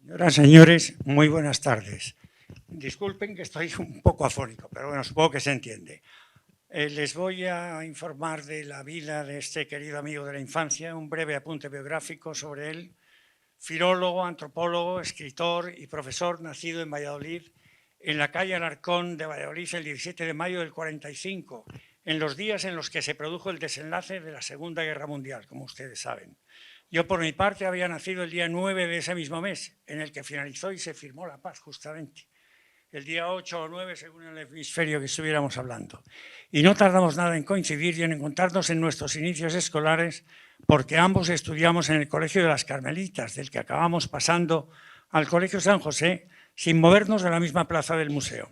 Señoras, señores, muy buenas tardes. Disculpen que estoy un poco afónico, pero bueno, supongo que se entiende. Les voy a informar de la vida de este querido amigo de la infancia, un breve apunte biográfico sobre él. Filólogo, antropólogo, escritor y profesor, nacido en Valladolid, en la calle Alarcón de Valladolid el 17 de mayo del 45, en los días en los que se produjo el desenlace de la Segunda Guerra Mundial, como ustedes saben. Yo, por mi parte, había nacido el día 9 de ese mismo mes, en el que finalizó y se firmó la paz, justamente. El día 8 o 9, según el hemisferio que estuviéramos hablando. Y no tardamos nada en coincidir y en encontrarnos en nuestros inicios escolares, porque ambos estudiamos en el Colegio de las Carmelitas, del que acabamos pasando al Colegio San José, sin movernos de la misma plaza del museo.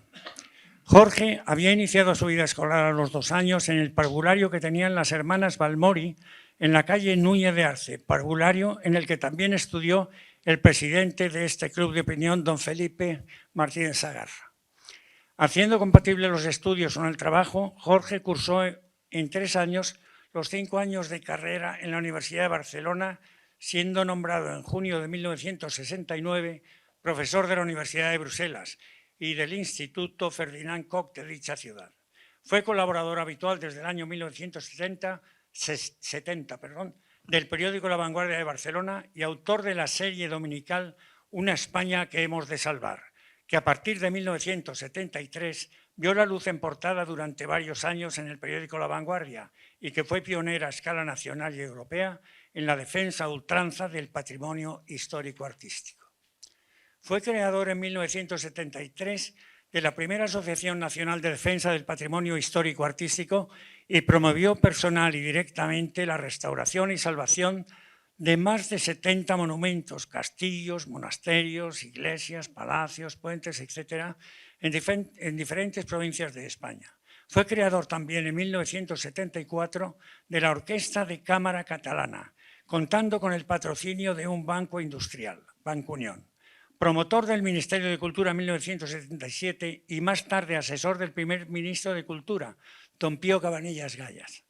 Jorge había iniciado su vida escolar a los 2 años en el parvulario que tenían las hermanas Balmori en la calle Núñez de Arce, parvulario en el que también estudió el presidente de este club de opinión, don Felipe Martínez Sagarra. Haciendo compatibles los estudios con el trabajo, Jorge cursó en 3 años los 5 años de carrera en la Universidad de Barcelona, siendo nombrado en junio de 1969 profesor de la Universidad de Bruselas y del Instituto Ferdinand Koch de dicha ciudad. Fue colaborador habitual desde el año 1970 del periódico La Vanguardia de Barcelona y autor de la serie dominical Una España que hemos de salvar, que a partir de 1973 vio la luz en portada durante varios años en el periódico La Vanguardia y que fue pionera a escala nacional y europea en la defensa a ultranza del patrimonio histórico-artístico. Fue creador en 1973 de la primera Asociación Nacional de Defensa del Patrimonio Histórico-Artístico y promovió personal y directamente la restauración y salvación de más de 70 monumentos, castillos, monasterios, iglesias, palacios, puentes, etcétera, en diferentes provincias de España. Fue creador también en 1974 de la Orquesta de Cámara Catalana, contando con el patrocinio de un banco industrial, Banco Unión. Promotor del Ministerio de Cultura en 1977 y más tarde asesor del primer ministro de Cultura, don Pío Cabanillas Gallas.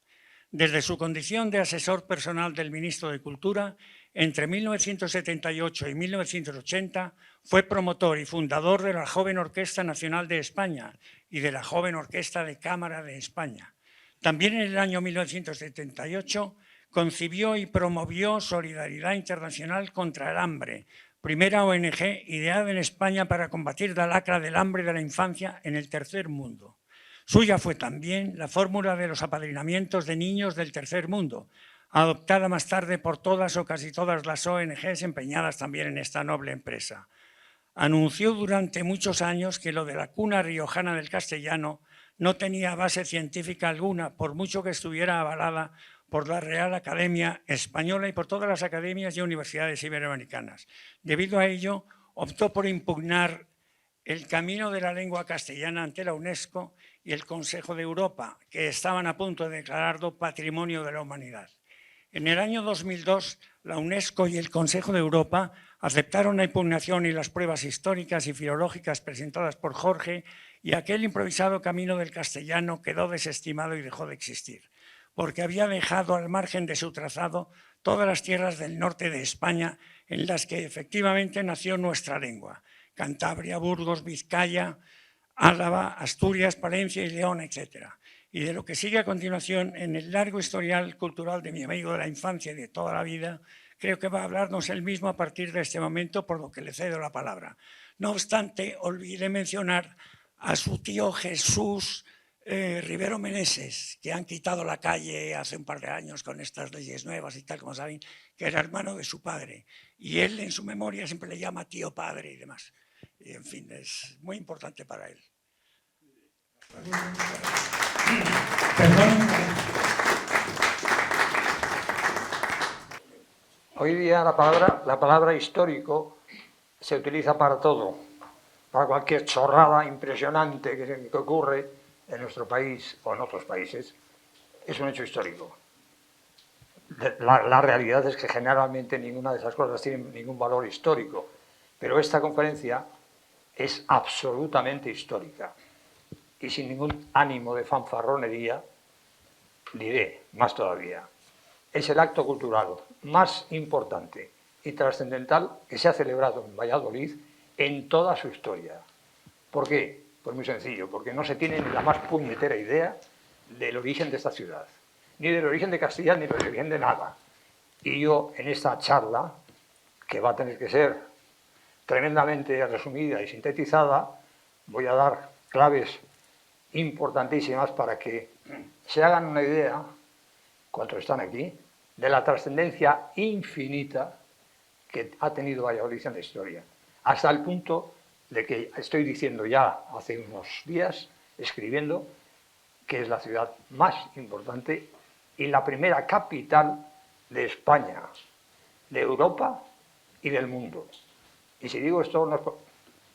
Desde su condición de asesor personal del ministro de Cultura, entre 1978 y 1980 fue promotor y fundador de la Joven Orquesta Nacional de España y de la Joven Orquesta de Cámara de España. También en el año 1978 concibió y promovió Solidaridad Internacional contra el Hambre, primera ONG ideada en España para combatir la lacra del hambre de la infancia en el tercer mundo. Suya fue también la fórmula de los apadrinamientos de niños del tercer mundo, adoptada más tarde por todas o casi todas las ONGs empeñadas también en esta noble empresa. Anunció durante muchos años que lo de la cuna riojana del castellano no tenía base científica alguna, por mucho que estuviera avalada por la Real Academia Española y por todas las academias y universidades iberoamericanas. Debido a ello, optó por impugnar el camino de la lengua castellana ante la UNESCO y el Consejo de Europa, que estaban a punto de declararlo Patrimonio de la Humanidad. En el año 2002, la UNESCO y el Consejo de Europa aceptaron la impugnación y las pruebas históricas y filológicas presentadas por Jorge y aquel improvisado camino del castellano quedó desestimado y dejó de existir, porque había dejado al margen de su trazado todas las tierras del norte de España en las que efectivamente nació nuestra lengua: Cantabria, Burgos, Vizcaya, Álava, Asturias, Palencia y León, etc. Y de lo que sigue a continuación en el largo historial cultural de mi amigo de la infancia y de toda la vida, creo que va a hablarnos él mismo a partir de este momento, por lo que le cedo la palabra. No obstante, olvidé mencionar a su tío Jesús Rivero Meneses, que han quitado la calle hace un par de años con estas leyes nuevas y tal, como saben, que era hermano de su padre. Y él en su memoria siempre le llama tío padre y demás. Y en fin, es muy importante para él. Hoy día la palabra histórico se utiliza para todo, para cualquier chorrada impresionante que ocurre en nuestro país o en otros países. Es un hecho histórico. La realidad es que generalmente ninguna de esas cosas tiene ningún valor histórico, pero esta conferencia es absolutamente histórica. Y sin ningún ánimo de fanfarronería, diré más todavía, es el acto cultural más importante y trascendental que se ha celebrado en Valladolid en toda su historia. ¿Por qué? Pues muy sencillo, porque no se tiene ni la más puñetera idea del origen de esta ciudad, ni del origen de Castilla, ni del origen de nada. Y yo, en esta charla, que va a tener que ser tremendamente resumida y sintetizada, voy a dar claves importantísimas para que se hagan una idea, cuantos están aquí, de la trascendencia infinita que ha tenido Valladolid en la historia, hasta el punto de que estoy diciendo ya hace unos días, escribiendo, que es la ciudad más importante y la primera capital de España, de Europa y del mundo. Y si digo esto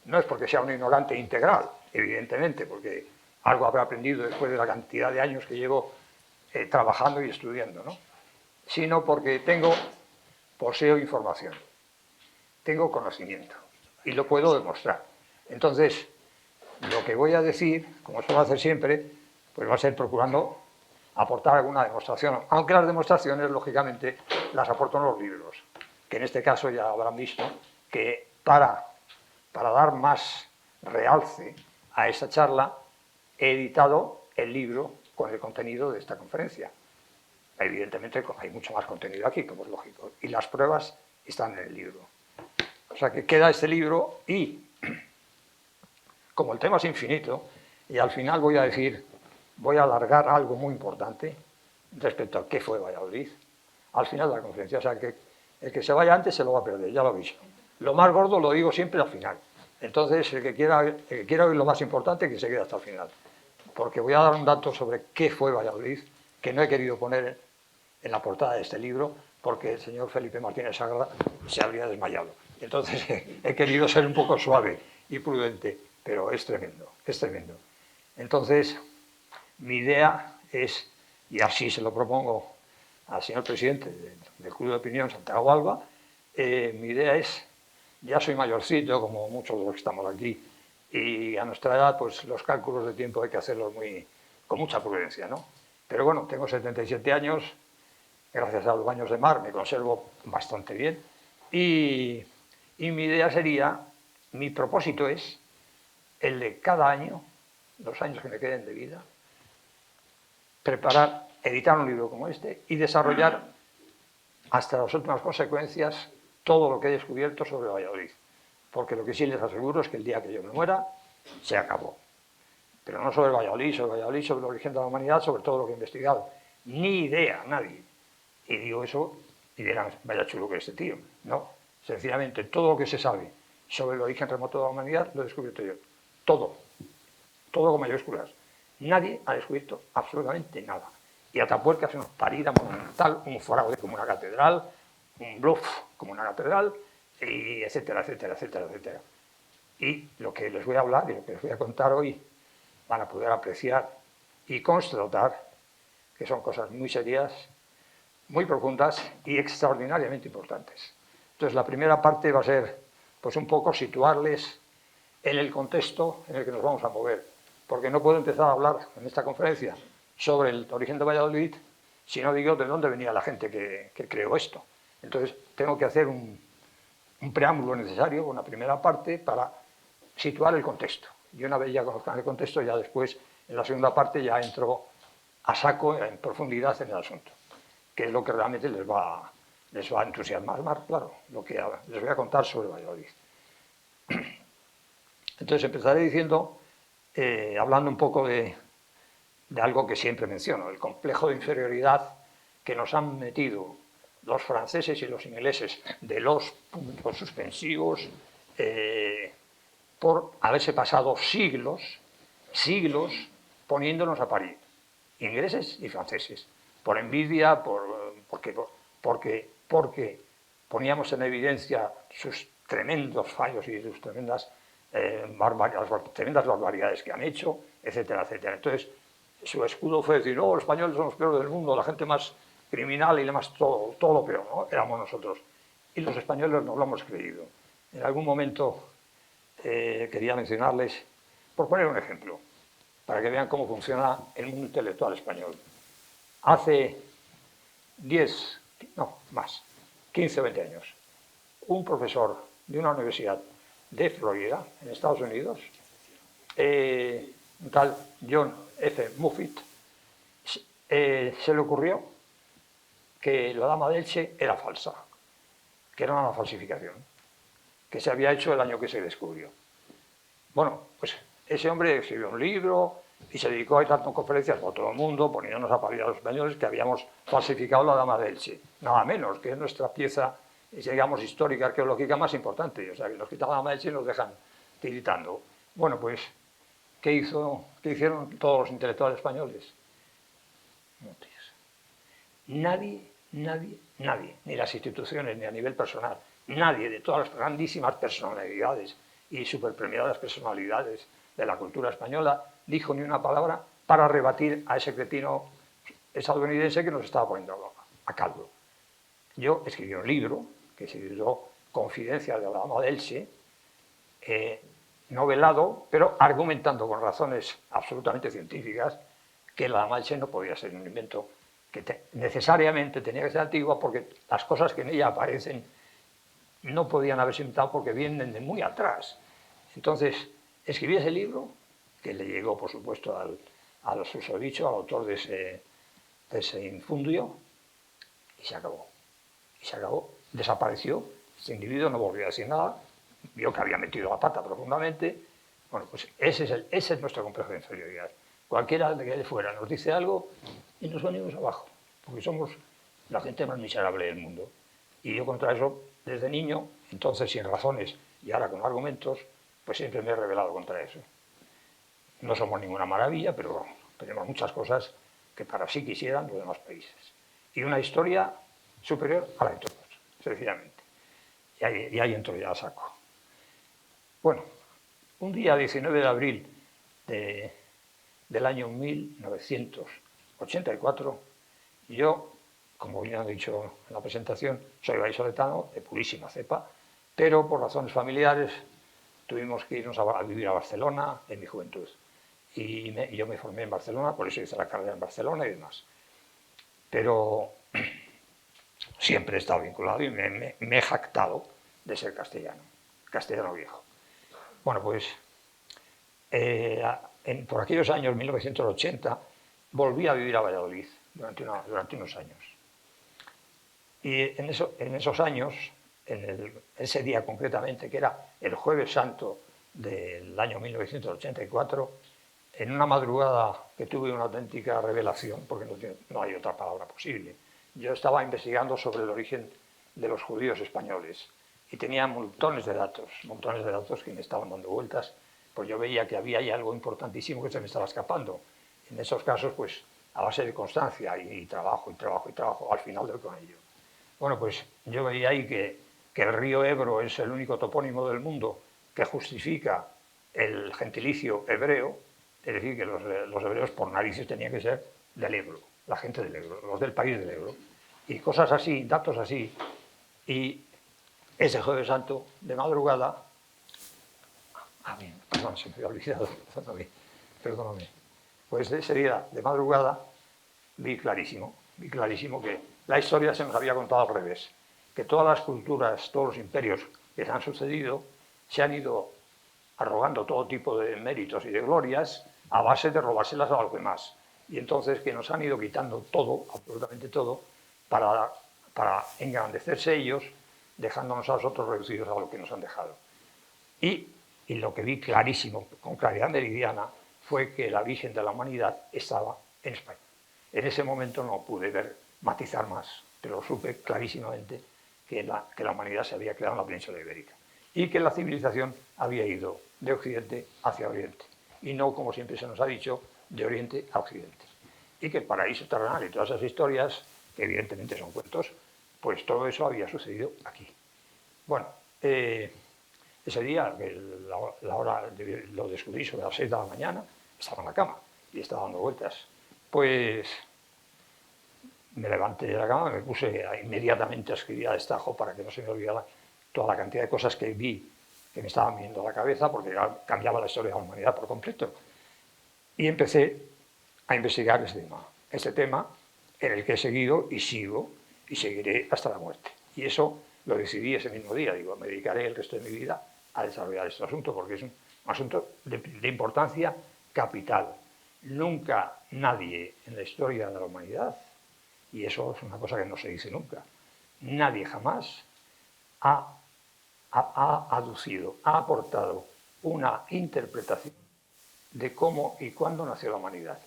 no es porque sea un ignorante integral, evidentemente, porque algo habrá aprendido después de la cantidad de años que llevo trabajando y estudiando, ¿no? Sino porque poseo información, tengo conocimiento y lo puedo demostrar. Entonces, lo que voy a decir, como suelo hacer siempre, pues va a ser procurando aportar alguna demostración, aunque las demostraciones, lógicamente, las aporto en los libros, que en este caso ya habrán visto que para dar más realce a esta charla, he editado el libro con el contenido de esta conferencia. Evidentemente hay mucho más contenido aquí, como es lógico, y las pruebas están en el libro. O sea que queda este libro y, como el tema es infinito, y al final voy a alargar algo muy importante respecto a qué fue Valladolid, al final de la conferencia. O sea que el que se vaya antes se lo va a perder, ya lo aviso. Lo más gordo lo digo siempre al final. Entonces, el que quiera oír lo más importante, que se quede hasta el final. Porque voy a dar un dato sobre qué fue Valladolid, que no he querido poner en la portada de este libro, porque el señor Felipe Martínez Sagrada se habría desmayado. Entonces, he querido ser un poco suave y prudente, pero es tremendo, es tremendo. Entonces, mi idea es, y así se lo propongo al señor presidente del Club de Opinión Santiago Alba, mi idea es, ya soy mayorcito, como muchos de los que estamos aquí, y a nuestra edad, pues los cálculos de tiempo hay que hacerlos con mucha prudencia, ¿no? Pero bueno, tengo 77 años, gracias a los baños de mar me conservo bastante bien, y mi idea sería, mi propósito es el de cada año, los años que me queden de vida, editar un libro como este y desarrollar hasta las últimas consecuencias todo lo que he descubierto sobre Valladolid. Porque lo que sí les aseguro es que el día que yo me muera, se acabó. Pero no sobre Valladolid, sobre el origen de la humanidad, sobre todo lo que he investigado. Ni idea, nadie. Y digo eso y dirán, vaya chulo que es este tío. No, sencillamente todo lo que se sabe sobre el origen remoto de la humanidad lo he descubierto yo. Todo con mayúsculas. Nadie ha descubierto absolutamente nada. Y Atapuerca es una parida monumental, un fraude como una catedral, un bluff como una catedral, y etcétera, etcétera, etcétera, etcétera. Y lo que les voy a hablar y lo que les voy a contar hoy van a poder apreciar y constatar que son cosas muy serias, muy profundas y extraordinariamente importantes. Entonces, la primera parte va a ser, pues, un poco situarles en el contexto en el que nos vamos a mover, porque no puedo empezar a hablar en esta conferencia sobre el origen de Valladolid si no digo de dónde venía la gente que creó esto. Entonces, tengo que hacer un preámbulo necesario, una primera parte, para situar el contexto. Y una vez ya conozcan el contexto, ya después, en la segunda parte, ya entro a saco, en profundidad en el asunto, que es lo que realmente les va a entusiasmar más, claro, lo que les voy a contar sobre Valladolid. Entonces empezaré diciendo, hablando un poco de algo que siempre menciono, el complejo de inferioridad que nos han metido los franceses y los ingleses de los puntos suspensivos, por haberse pasado siglos poniéndonos a parir, ingleses y franceses, por envidia, porque poníamos en evidencia sus tremendos fallos y sus tremendas barbaridades que han hecho, etcétera, etcétera. Entonces, su escudo fue decir, los españoles son los peores del mundo, la gente más criminal y demás, todo lo peor, ¿no? Éramos nosotros. Y los españoles no lo hemos creído. En algún momento quería mencionarles, por poner un ejemplo, para que vean cómo funciona el mundo intelectual español. Hace 15 o 20 años, un profesor de una universidad de Florida, en Estados Unidos, un tal John F. Moffitt, se le ocurrió que la Dama de Elche era falsa, que era una falsificación, que se había hecho el año que se descubrió. Bueno, pues ese hombre escribió un libro y se dedicó a ir dando conferencias por todo el mundo, poniéndonos a parir a los españoles que habíamos falsificado la Dama de Elche. Nada menos, que es nuestra pieza, digamos, histórica, arqueológica más importante. O sea, que nos quitan la Dama de Elche y nos dejan tiritando. Bueno, pues, ¿qué hicieron todos los intelectuales españoles? Nadie, ni las instituciones, ni a nivel personal, nadie de todas las grandísimas personalidades y superpremiadas personalidades de la cultura española dijo ni una palabra para rebatir a ese cretino estadounidense que nos estaba poniendo a caldo. Yo escribí un libro que se tituló Confidencias de la Dama de Elche, novelado, pero argumentando con razones absolutamente científicas que la Dama de Elche no podía ser un invento que necesariamente tenía que ser antigua, porque las cosas que en ella aparecen no podían haberse inventado porque vienen de muy atrás. Entonces, escribí ese libro, que le llegó, por supuesto, al susodicho, al autor de ese infundio, y se acabó. Y se acabó, desapareció. Este individuo no volvió a decir nada, vio que había metido la pata profundamente. Bueno, pues ese es nuestro complejo de inferioridad. Cualquiera de que de fuera nos dice algo y nos venimos abajo, porque somos la gente más miserable del mundo. Y yo contra eso, desde niño, entonces sin razones y ahora con argumentos, pues siempre me he rebelado contra eso. No somos ninguna maravilla, pero tenemos muchas cosas que para sí quisieran los demás países. Y una historia superior a la de todos, sencillamente. Y ahí entro ya a saco. Bueno, un día 19 de abril del año 1984, yo, como ya he dicho en la presentación, soy vallisoletano de purísima cepa, pero por razones familiares tuvimos que irnos a vivir a Barcelona en mi juventud. Y yo me formé en Barcelona, por eso hice la carrera en Barcelona y demás. Pero siempre he estado vinculado y me he jactado de ser castellano viejo. Bueno, pues por aquellos años, 1980, volví a vivir a Valladolid durante unos años. Y en esos años, ese día concretamente, que era el Jueves Santo del año 1984, en una madrugada que tuve una auténtica revelación, porque no hay otra palabra posible. Yo estaba investigando sobre el origen de los judíos españoles y tenía montones de datos que me estaban dando vueltas, pues yo veía que había ahí algo importantísimo que se me estaba escapando. En esos casos, pues, a base de constancia y trabajo, al final doy con ello. Bueno, pues yo veía ahí que el río Ebro es el único topónimo del mundo que justifica el gentilicio hebreo, es decir, que los hebreos por narices tenían que ser del Ebro, la gente del Ebro, los del país del Ebro. Y cosas así, datos así. Y ese Jueves Santo, de madrugada, perdón, se me había olvidado, perdóname. Pues ese día, de madrugada, vi clarísimo que la historia se nos había contado al revés, que todas las culturas, todos los imperios que se han sucedido, se han ido arrogando todo tipo de méritos y de glorias a base de robárselas a los demás. Y entonces que nos han ido quitando todo, absolutamente todo, para engrandecerse ellos, dejándonos a nosotros reducidos a lo que nos han dejado. Y lo que vi clarísimo, con claridad meridiana, fue que la Virgen de la Humanidad estaba en España. En ese momento no pude matizar más, pero supe clarísimamente que la humanidad se había creado en la península ibérica y que la civilización había ido de Occidente hacia Oriente y no, como siempre se nos ha dicho, de Oriente a Occidente. Y que el paraíso terrenal y todas esas historias, que evidentemente son cuentos, pues todo eso había sucedido aquí. Bueno, ese día, la hora lo descubrí sobre las 6 de la mañana, estaba en la cama y estaba dando vueltas. Pues me levanté de la cama, me puse inmediatamente a escribir a destajo para que no se me olvidara toda la cantidad de cosas que vi que me estaban viniendo a la cabeza, porque cambiaba la historia de la humanidad por completo. Y empecé a investigar este tema en el que he seguido y sigo y seguiré hasta la muerte. Y eso lo decidí ese mismo día. Digo, me dedicaré el resto de mi vida a desarrollar este asunto, porque es un asunto de importancia capital. Nunca nadie en la historia de la humanidad, y eso es una cosa que no se dice nunca, nadie jamás ha aducido, ha aportado una interpretación de cómo y cuándo nació la humanidad.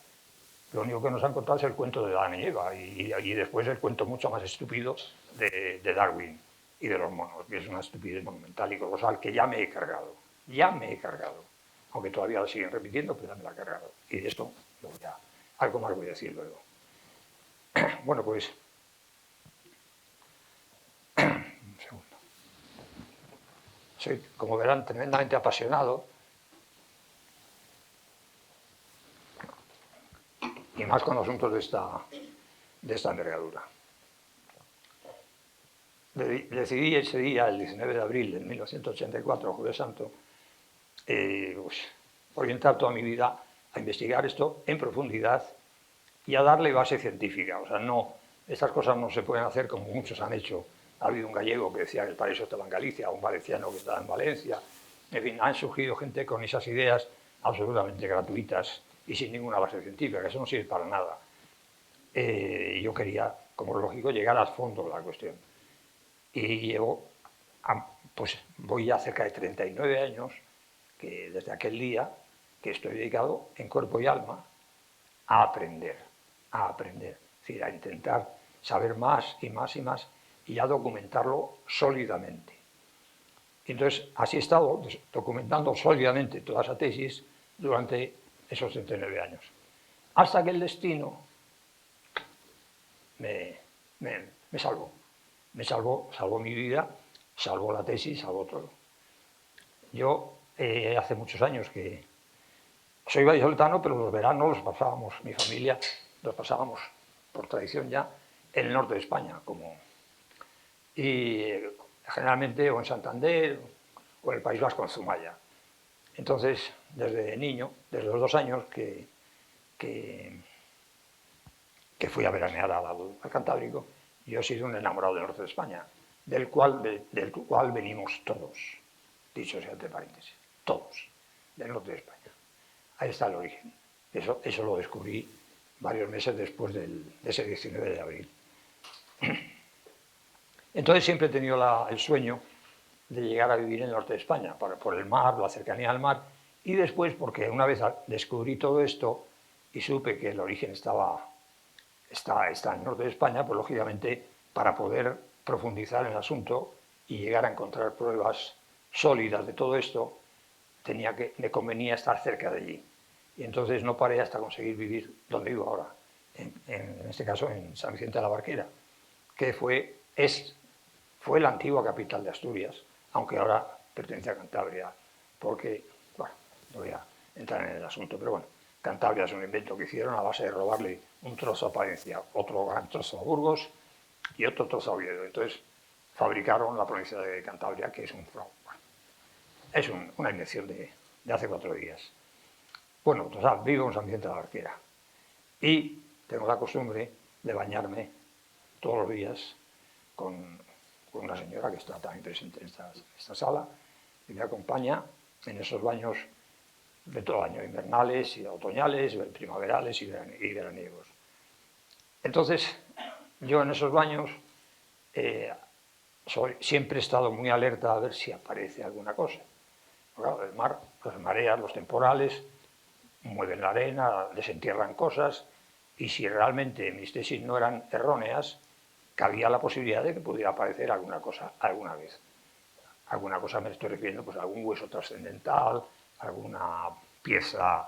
Lo único que nos han contado es el cuento de Adán y Eva y después el cuento mucho más estúpido de Darwin y de los monos, que es una estupidez monumental y colosal que ya me he cargado. Ya me he cargado. Aunque todavía lo siguen repitiendo, pero ya me la he cargado. Y de esto algo más voy a decir luego. Bueno, pues... Un segundo. Soy, como verán, tremendamente apasionado. Y más con asuntos de esta envergadura. Decidí ese día, el 19 de abril de 1984, Jueves Santo, orientar toda mi vida a investigar esto en profundidad y a darle base científica. O sea, no, estas cosas no se pueden hacer como muchos han hecho. Ha habido un gallego que decía que el paraíso estaba en Galicia, un valenciano que estaba en Valencia. En fin, han surgido gente con esas ideas absolutamente gratuitas y sin ninguna base científica, que eso no sirve para nada. Yo quería, como es lógico, llegar al fondo de la cuestión. Y llevo, pues voy ya cerca de 39 años, que desde aquel día que estoy dedicado en cuerpo y alma a aprender, es decir, a intentar saber más y más y más y a documentarlo sólidamente. Y entonces, así he estado documentando sólidamente toda esa tesis durante esos 39 años. Hasta que el destino me salvó. Me salvó mi vida, salvó la tesis, salvó todo. Yo hace muchos años que soy vallisoletano, pero los veranos los pasábamos, mi familia, los pasábamos por tradición ya en el norte de España, y generalmente o en Santander o en el País Vasco, en Zumaya. Entonces, desde niño, desde los 2 años que fui a veranear al Cantábrico, yo he sido un enamorado del norte de España, del cual venimos todos, dicho sea entre paréntesis, todos, del norte de España. Ahí está el origen. Eso lo descubrí varios meses después de ese 19 de abril. Entonces siempre he tenido el sueño de llegar a vivir en el norte de España, por el mar, la cercanía al mar, y después porque una vez descubrí todo esto y supe que el origen está en el norte de España, pues lógicamente para poder profundizar en el asunto y llegar a encontrar pruebas sólidas de todo esto, me convenía estar cerca de allí. Y entonces no paré hasta conseguir vivir donde vivo ahora, en este caso en San Vicente de la Barquera, que fue la antigua capital de Asturias, aunque ahora pertenece a Cantabria, porque, bueno, no voy a entrar en el asunto, pero bueno, Cantabria es un invento que hicieron a base de robarle un trozo a Palencia, otro gran trozo a Burgos y otro trozo a Oviedo. Entonces fabricaron la provincia de Cantabria, que es una invención de hace 4 días. Bueno, total, vivo en San Vicente de la Barquera y tengo la costumbre de bañarme todos los días con una señora que está también presente en esta sala y me acompaña en esos baños de todo el año, invernales y otoñales, primaverales y veraniegos. Entonces, yo en esos baños siempre he estado muy alerta a ver si aparece alguna cosa. Claro, el mar, las mareas, los temporales, mueven la arena, desentierran cosas, y si realmente mis tesis no eran erróneas, cabía la posibilidad de que pudiera aparecer alguna cosa alguna vez. Alguna cosa me estoy refiriendo, pues a algún hueso trascendental, alguna pieza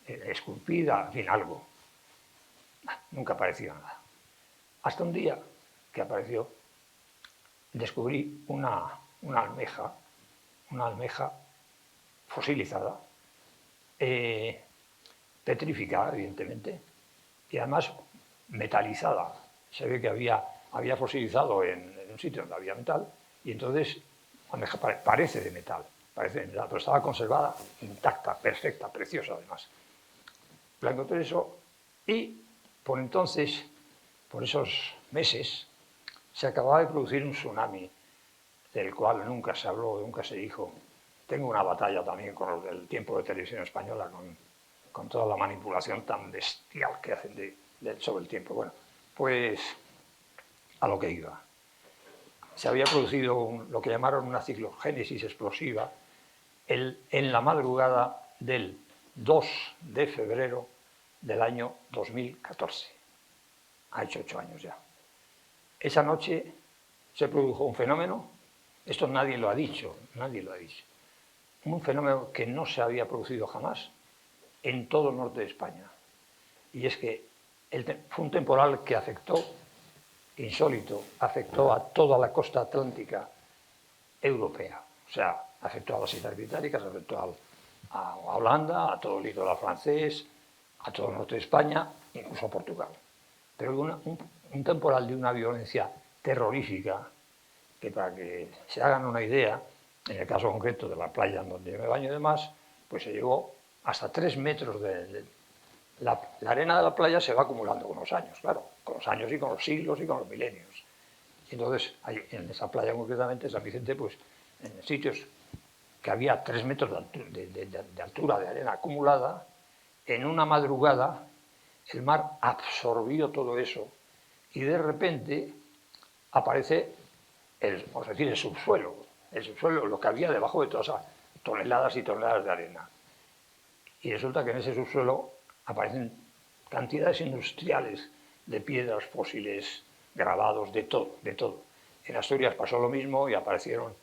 esculpida, en fin, algo. Nunca apareció nada. Hasta un día que apareció, descubrí una almeja fosilizada, petrificada, evidentemente, y además metalizada. Se ve que había fosilizado en un sitio donde había metal, y entonces la almeja parece de metal, pero estaba conservada intacta, perfecta, preciosa además. La encontré eso y por entonces, por esos meses, Se acababa de producir un tsunami, del cual nunca se habló, nunca se dijo. Tengo una batalla también con el tiempo de televisión española, con toda la manipulación tan bestial que hacen sobre el tiempo. Bueno, pues a lo que iba. Se había producido lo que llamaron una ciclogénesis explosiva en la madrugada del 2 de febrero del año 2014. Ha hecho 8 años ya. Esa noche se produjo un fenómeno, esto nadie lo ha dicho, un fenómeno que no se había producido jamás en todo el norte de España. Y es que fue un temporal que afectó, insólito, afectó a toda la costa atlántica europea. O sea, afectó a las Islas Británicas, afectó a Holanda, a todo el litoral francés, a todo el norte de España, incluso a Portugal. Pero un temporal de una violencia terrorífica, que para que se hagan una idea, en el caso concreto de la playa en donde me baño y demás, pues se llegó hasta 3 metros la arena de la playa se va acumulando con los años, claro, con los años y con los siglos y con los milenios. Y entonces, en esa playa concretamente, San Vicente, pues en sitios que había 3 metros de altura de arena acumulada, en una madrugada el mar absorbió todo eso y de repente aparece el subsuelo, lo que había debajo de todas esas toneladas y toneladas de arena. Y resulta que en ese subsuelo aparecen cantidades industriales de piedras fósiles, grabados, de todo, de todo. En Asturias pasó lo mismo y aparecieron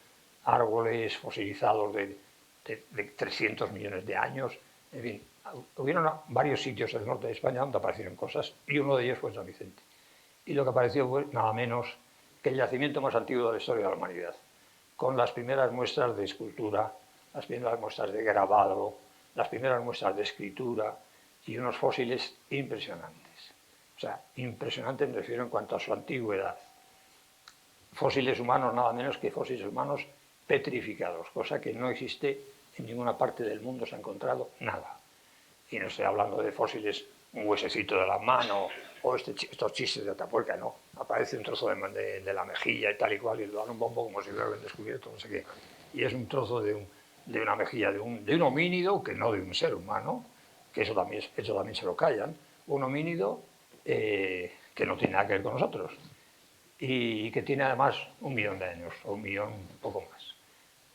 árboles fosilizados de 300 millones de años. En fin, hubieron varios sitios en el norte de España donde aparecieron cosas y uno de ellos fue San Vicente. Y lo que apareció fue nada menos que el yacimiento más antiguo de la historia de la humanidad, con las primeras muestras de escultura, las primeras muestras de grabado, las primeras muestras de escritura y unos fósiles impresionantes. O sea, impresionante me refiero en cuanto a su antigüedad. Fósiles humanos, nada menos que fósiles humanos petrificados, cosa que no existe en ninguna parte del mundo, se ha encontrado nada. Y no estoy hablando de fósiles, un huesecito de la mano o estos chistes de Atapuerca, no. Aparece un trozo de la mejilla y tal y cual y le dan un bombo como si lo hubieran descubierto, no sé qué. Y es un trozo de una mejilla de un homínido, que no de un ser humano, que eso también se lo callan, un homínido que no tiene nada que ver con nosotros y que tiene además 1 millón de años, o 1 millón, un poco más.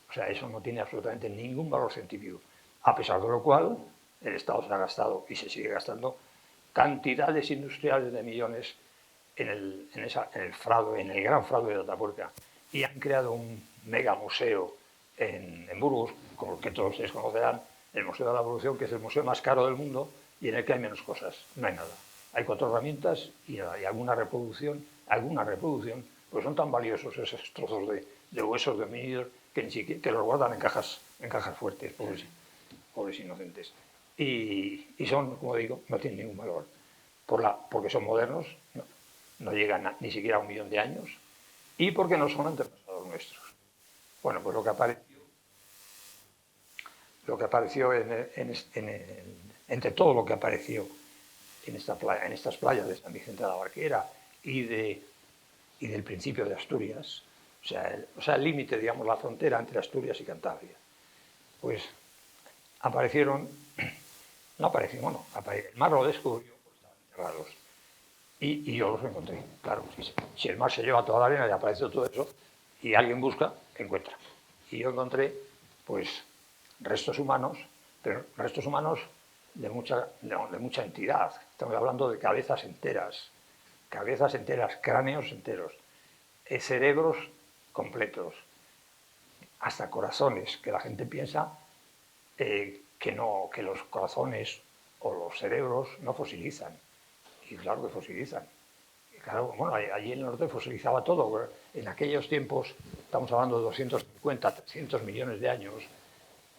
O sea, eso no tiene absolutamente ningún valor científico. A pesar de lo cual, el Estado se ha gastado y se sigue gastando cantidades industriales de millones en el gran fraude de Atapuerca. Y han creado un mega museo en Burgos, con el que todos ustedes conocerán, el Museo de la Evolución, que es el museo más caro del mundo y en el que hay menos cosas, no hay nada. Hay 4 herramientas y alguna reproducción, pues son tan valiosos esos trozos de huesos de homínidos que ni siquiera que los guardan en cajas fuertes, pobres inocentes. Y son, como digo, no tienen ningún valor, porque son modernos, no llegan ni siquiera a 1 millón de años, y porque no son antepasados nuestros. Bueno, pues lo que apareció entre todo lo que apareció en estas playas de San Vicente de la Barquera y del principio de Asturias, o sea, el límite, digamos, la frontera entre Asturias y Cantabria, pues el mar lo descubrió, pues estaban enterrados. Y yo los encontré, claro. Si el mar se lleva toda la arena y aparece todo eso, y alguien busca, encuentra. Y yo encontré, pues, restos humanos, pero restos humanos de mucha entidad. Estamos hablando de cabezas enteras, cráneos enteros, cerebros completos, hasta corazones, que la gente piensa que los corazones o los cerebros no fosilizan. Y claro que fosilizan. Y claro, bueno, allí en el norte fosilizaba todo. En aquellos tiempos, estamos hablando de 250, 300 millones de años,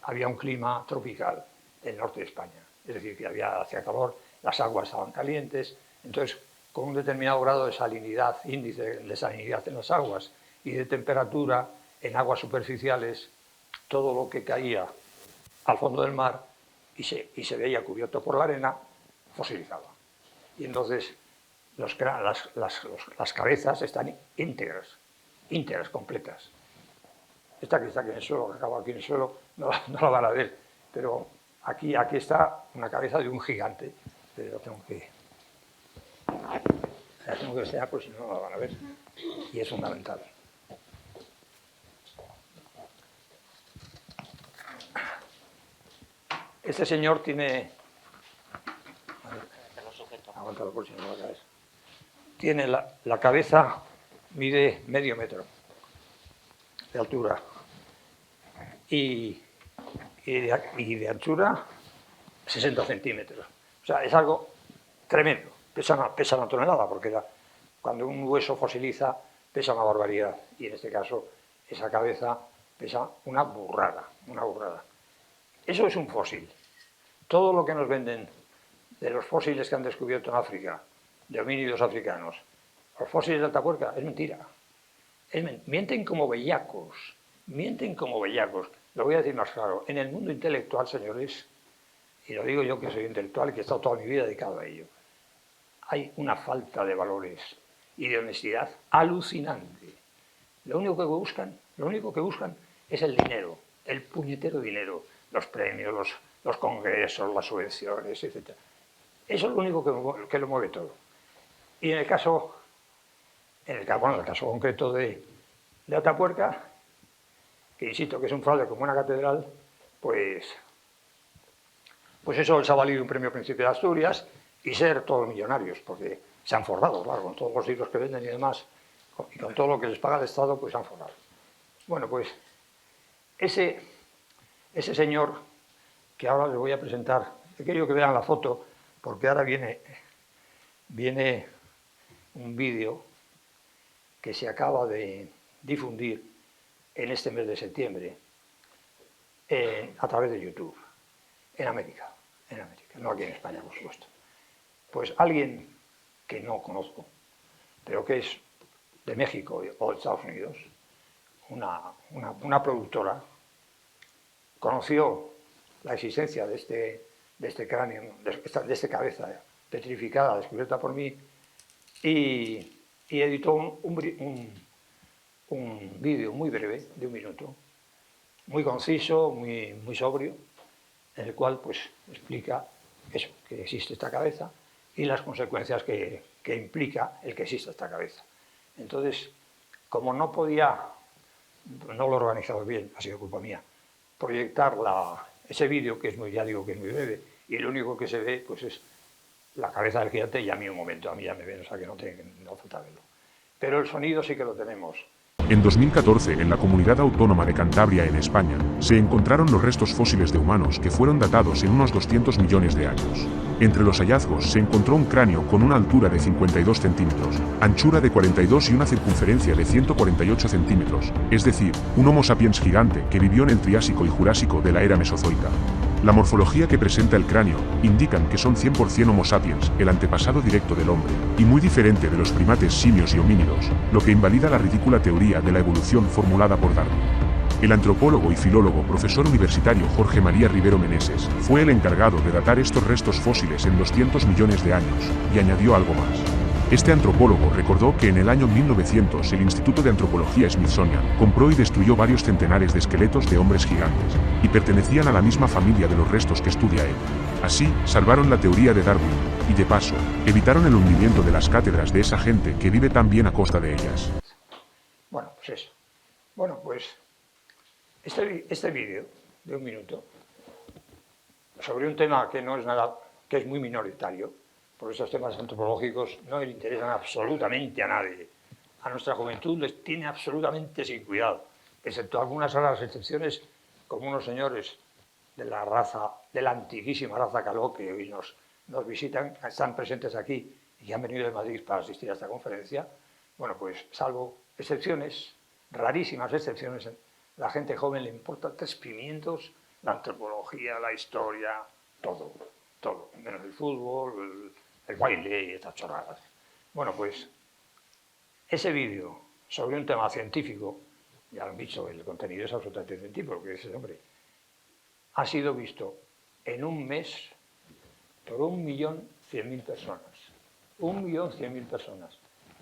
había un clima tropical en el norte de España. Es decir, que hacía calor, las aguas estaban calientes, entonces con un determinado grado de salinidad, índice de salinidad en las aguas y de temperatura en aguas superficiales, todo lo que caía al fondo del mar y se veía cubierto por la arena, fosilizaba. Y entonces las cabezas están íntegras, completas. Esta que está aquí en el suelo, que acaba aquí en el suelo, no la van a ver, pero aquí está una cabeza de un gigante. Pero la tengo que enseñar, pues si no la van a ver. Y es fundamental. Este señor tiene... Aguántalo por si no va a caer. Tiene la cabeza, mide medio metro de altura y de anchura 60 centímetros. O sea, es algo tremendo. Pesa una tonelada, porque cuando un hueso fosiliza pesa una barbaridad. Y en este caso, esa cabeza pesa una burrada. Eso es un fósil. Todo lo que nos venden de los fósiles que han descubierto en África, de homínidos africanos, los fósiles de Atapuerca, es mentira. Mienten como bellacos. Lo voy a decir más claro. En el mundo intelectual, señores, y lo digo yo que soy intelectual y que he estado toda mi vida dedicado a ello, hay una falta de valores y de honestidad alucinante. Lo único que buscan es el dinero, el puñetero dinero, los premios, los congresos, las subvenciones, etc. Eso es lo único que lo mueve todo. Y en el caso concreto de Atapuerca, que insisto que es un fraude como una catedral, pues eso les ha valido un premio Príncipe de Asturias y ser todos millonarios, porque se han forrado, claro, con todos los libros que venden y demás, y con todo lo que les paga el Estado, pues se han forrado. Bueno, pues ese señor que ahora les voy a presentar, he querido que vean la foto, porque ahora viene un vídeo que se acaba de difundir en este mes de septiembre a través de YouTube, en América, no aquí en España, por supuesto. Pues alguien que no conozco, pero que es de México o de Estados Unidos, una productora, conoció la existencia de este cráneo, de esta cabeza petrificada descubierta por mí, y editó un vídeo muy breve, de 1 minuto, muy conciso, muy sobrio, en el cual pues explica eso, que existe esta cabeza y las consecuencias que implica el que exista esta cabeza. Entonces, como no lo he organizado bien, ha sido culpa mía, proyectar ese vídeo, que es muy breve, y lo único que se ve pues es la cabeza del gigante, y a mí un momento, a mí ya me ven, o sea que no falta verlo. Pero el sonido sí que lo tenemos. En 2014, en la Comunidad Autónoma de Cantabria, en España, se encontraron los restos fósiles de humanos que fueron datados en unos 200 millones de años. Entre los hallazgos se encontró un cráneo con una altura de 52 centímetros, anchura de 42 y una circunferencia de 148 centímetros, es decir, un Homo sapiens gigante que vivió en el Triásico y Jurásico de la era Mesozoica. La morfología que presenta el cráneo indican que son 100% Homo sapiens, el antepasado directo del hombre, y muy diferente de los primates, simios y homínidos, lo que invalida la ridícula teoría de la evolución formulada por Darwin. El antropólogo y filólogo profesor universitario Jorge María Rivero Meneses fue el encargado de datar estos restos fósiles en 200 millones de años, y añadió algo más. Este antropólogo recordó que en el año 1900 el Instituto de Antropología Smithsonian compró y destruyó varios centenares de esqueletos de hombres gigantes, y pertenecían a la misma familia de los restos que estudia él. Así, salvaron la teoría de Darwin, y de paso, evitaron el hundimiento de las cátedras de esa gente que vive tan bien a costa de ellas. Bueno, pues eso. Bueno, pues este vídeo de 1 minuto sobre un tema que que es muy minoritario, porque esos temas antropológicos no le interesan absolutamente a nadie. A nuestra juventud les tiene absolutamente sin cuidado, excepto algunas raras excepciones, como unos señores de la antiquísima raza caló, que hoy nos visitan, están presentes aquí y han venido de Madrid para asistir a esta conferencia. Bueno, pues salvo excepciones, rarísimas excepciones, la gente joven le importa 3 pimientos la antropología, la historia, todo, menos el fútbol, el baile y estas chorradas. Bueno, pues ese vídeo sobre un tema científico, ya lo han dicho, el contenido es absolutamente científico, porque ese hombre ha sido visto en un mes por 1.100.000 personas. 1.100.000 personas.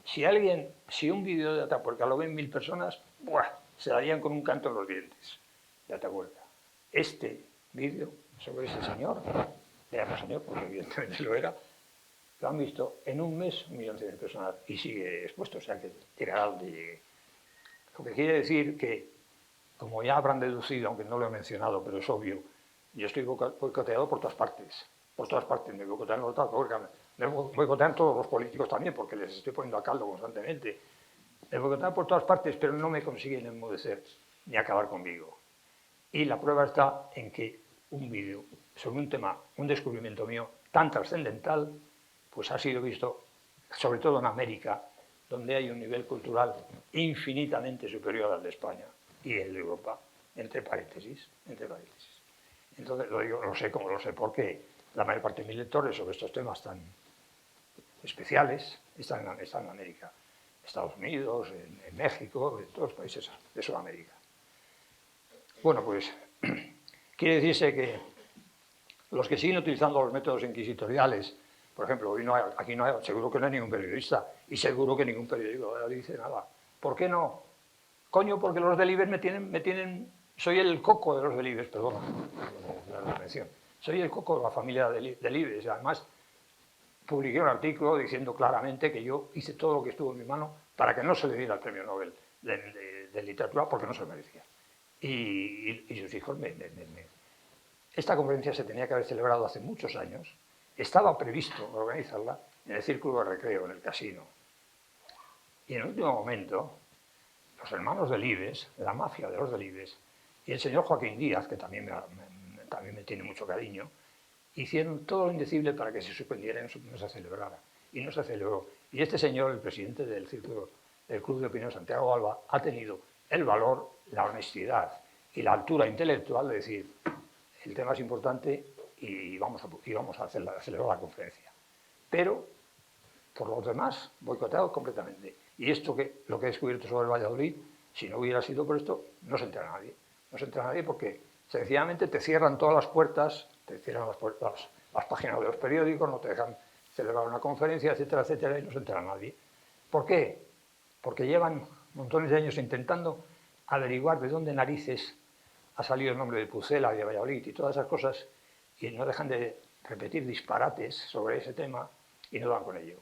Si un vídeo de Atapuerca lo ven 1.000 personas, ¡buah!, se darían con un canto en los dientes de Atapuerca. Este vídeo sobre ese señor, le llamo señor porque evidentemente lo era, lo han visto en un mes 1.100.000 personas y sigue expuesto, o sea que llegará donde llegue. Lo que quiere decir que, como ya habrán deducido, aunque no lo he mencionado, pero es obvio, yo estoy boicoteado por todas partes. Por todas partes, me boicotean los Atapuerca, me boicotean todos los políticos también, porque les estoy poniendo a caldo constantemente. Me boicotean por todas partes, pero no me consiguen enmudecer ni acabar conmigo. Y la prueba está en que un vídeo sobre un tema, un descubrimiento mío tan trascendental, pues ha sido visto, sobre todo en América, donde hay un nivel cultural infinitamente superior al de España y el de Europa, entre paréntesis. Entonces, lo sé como lo sé, porque la mayor parte de mis lectores sobre estos temas tan especiales están en América, Estados Unidos, en México, en todos los países de Sudamérica. Bueno, pues quiere decirse que los que siguen utilizando los métodos inquisitoriales, por ejemplo, aquí no hay, seguro que no hay ningún periodista y seguro que ningún periódico dice nada. ¿Por qué no? Coño, porque los Delibes me tienen, soy el coco de los Delibes, perdona la mención. Soy el coco de la familia Delibes. Además, publiqué un artículo diciendo claramente que yo hice todo lo que estuvo en mi mano para que no se le diera el premio Nobel de literatura porque no se lo merecía. Y sus hijos Esta conferencia se tenía que haber celebrado hace muchos años. Estaba previsto organizarla en el Círculo de Recreo, en el casino. Y en el último momento, los hermanos Delibes, la mafia de los Delibes, y el señor Joaquín Díaz, que también me tiene mucho cariño, hicieron todo lo indecible para que se suspendiera y no se celebrara. Y no se celebró. Y este señor, el presidente del Círculo del Club de Opinión, Santiago Alba, ha tenido el valor, la honestidad y la altura intelectual de decir: el tema es importante y vamos a celebrar la conferencia. Pero, por los demás, boicoteado completamente. Y lo que he descubierto sobre el Valladolid, si no hubiera sido por esto, no se entera nadie. No se entera nadie porque, sencillamente, te cierran todas las puertas, te cierran las páginas de los periódicos, no te dejan celebrar una conferencia, etcétera, etcétera, y no se entera nadie. ¿Por qué? Porque llevan montones de años intentando averiguar de dónde narices ha salido el nombre de Pucela y de Valladolid y todas esas cosas, y no dejan de repetir disparates sobre ese tema y no dan con ello.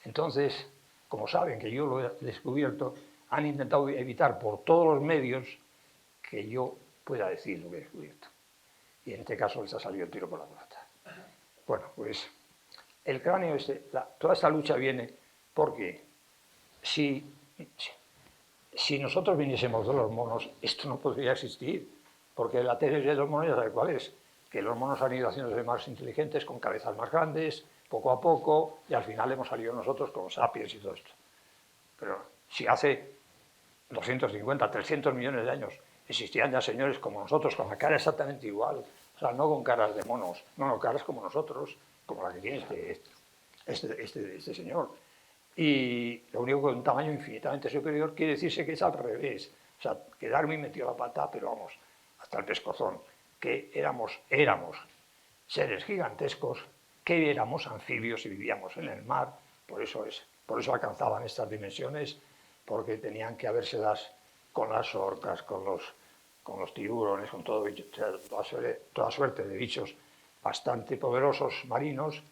Entonces, como saben que yo lo he descubierto, han intentado evitar por todos los medios que yo pueda decir lo que he descubierto. Y en este caso les ha salido el tiro por la culata. Bueno, pues el cráneo toda esta lucha viene porque si nosotros viniésemos de los monos, esto no podría existir, porque la tesis de los monos ya sabe cuál es, que los monos han ido haciéndose más inteligentes, con cabezas más grandes, poco a poco, y al final hemos salido nosotros como sapiens y todo esto. Pero si hace 250, 300 millones de años existían ya señores como nosotros, con la cara exactamente igual, o sea, no con caras de monos, no, caras como nosotros, como la que tiene este señor. Y lo único que un tamaño infinitamente superior quiere decirse que es al revés. O sea, que Darwin metió la pata, pero vamos, hasta el pescozón, que éramos seres gigantescos, que éramos anfibios y vivíamos en el mar, por eso alcanzaban estas dimensiones, porque tenían que habérselas con las orcas, con los tiburones, con toda suerte de bichos bastante poderosos marinos,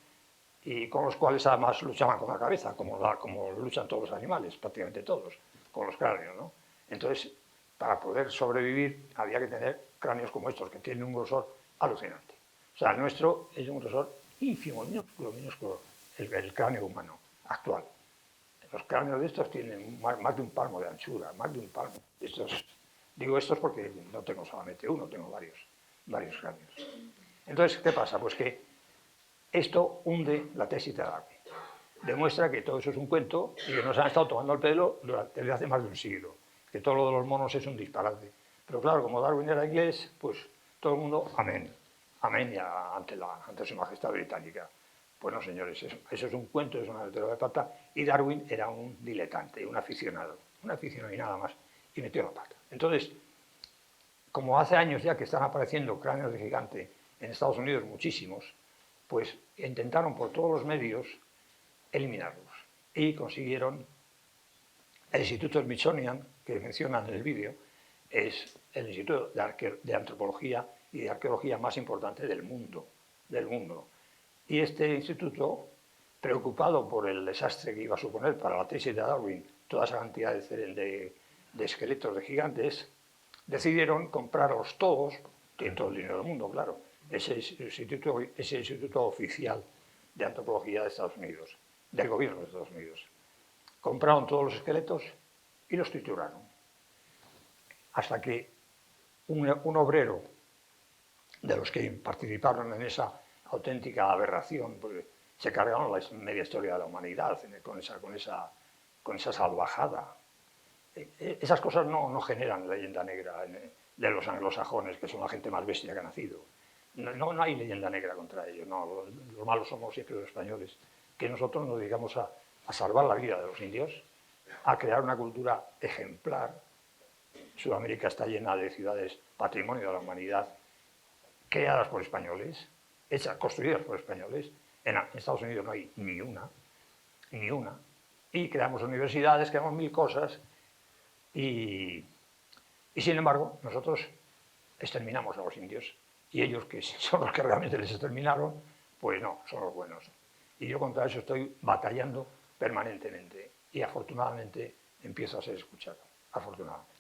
y con los cuales además luchaban con la cabeza, como luchan todos los animales, prácticamente todos, con los cráneos, ¿no? Entonces, para poder sobrevivir había que tener cráneos como estos, que tienen un grosor alucinante. O sea, el nuestro es un grosor ínfimo, minúsculo, el cráneo humano actual. Los cráneos de estos tienen más de un palmo de anchura, más de un palmo. Digo estos porque no tengo solamente uno, tengo varios cráneos. Entonces, ¿qué pasa? Pues que esto hunde la tesis de Darwin. Demuestra que todo eso es un cuento y que nos han estado tomando el pelo desde hace más de un siglo, que todo lo de los monos es un disparate. Pero claro, como Darwin era inglés, pues todo el mundo, amén ante su majestad británica. Pues no, señores, eso es un cuento, es una metedura de pata, y Darwin era un diletante, un aficionado y nada más, y metió la pata. Entonces, como hace años ya que están apareciendo cráneos de gigante en Estados Unidos muchísimos, pues intentaron por todos los medios eliminarlos. Y consiguieron el Instituto Smithsonian, que mencionan en el vídeo, es el instituto de antropología y de arqueología más importante del mundo. Y este instituto, preocupado por el desastre que iba a suponer para la tesis de Darwin toda esa cantidad de esqueletos de gigantes, decidieron comprarlos todos, tienen todo el dinero del mundo, claro, ese instituto oficial de antropología de Estados Unidos, del gobierno de Estados Unidos. Compraron todos los esqueletos y los trituraron. Hasta que un obrero de los que participaron en esa auténtica aberración, pues, se cargaron la media historia de la humanidad con esa salvajada. Esas cosas no generan leyenda negra de los anglosajones, que son la gente más bestia que ha nacido. No hay leyenda negra contra ellos. No, los malos somos siempre los españoles, que nosotros nos dedicamos a salvar la vida de los indios, a crear una cultura ejemplar. Sudamérica está llena de ciudades patrimonio de la humanidad, creadas por españoles, construidas por españoles. En Estados Unidos no hay ni una. Y creamos universidades, creamos mil cosas, y sin embargo, nosotros exterminamos a los indios, y ellos, que son los que realmente les exterminaron, pues no, son los buenos. Y yo contra eso estoy batallando permanentemente, y afortunadamente empiezo a ser escuchado, afortunadamente.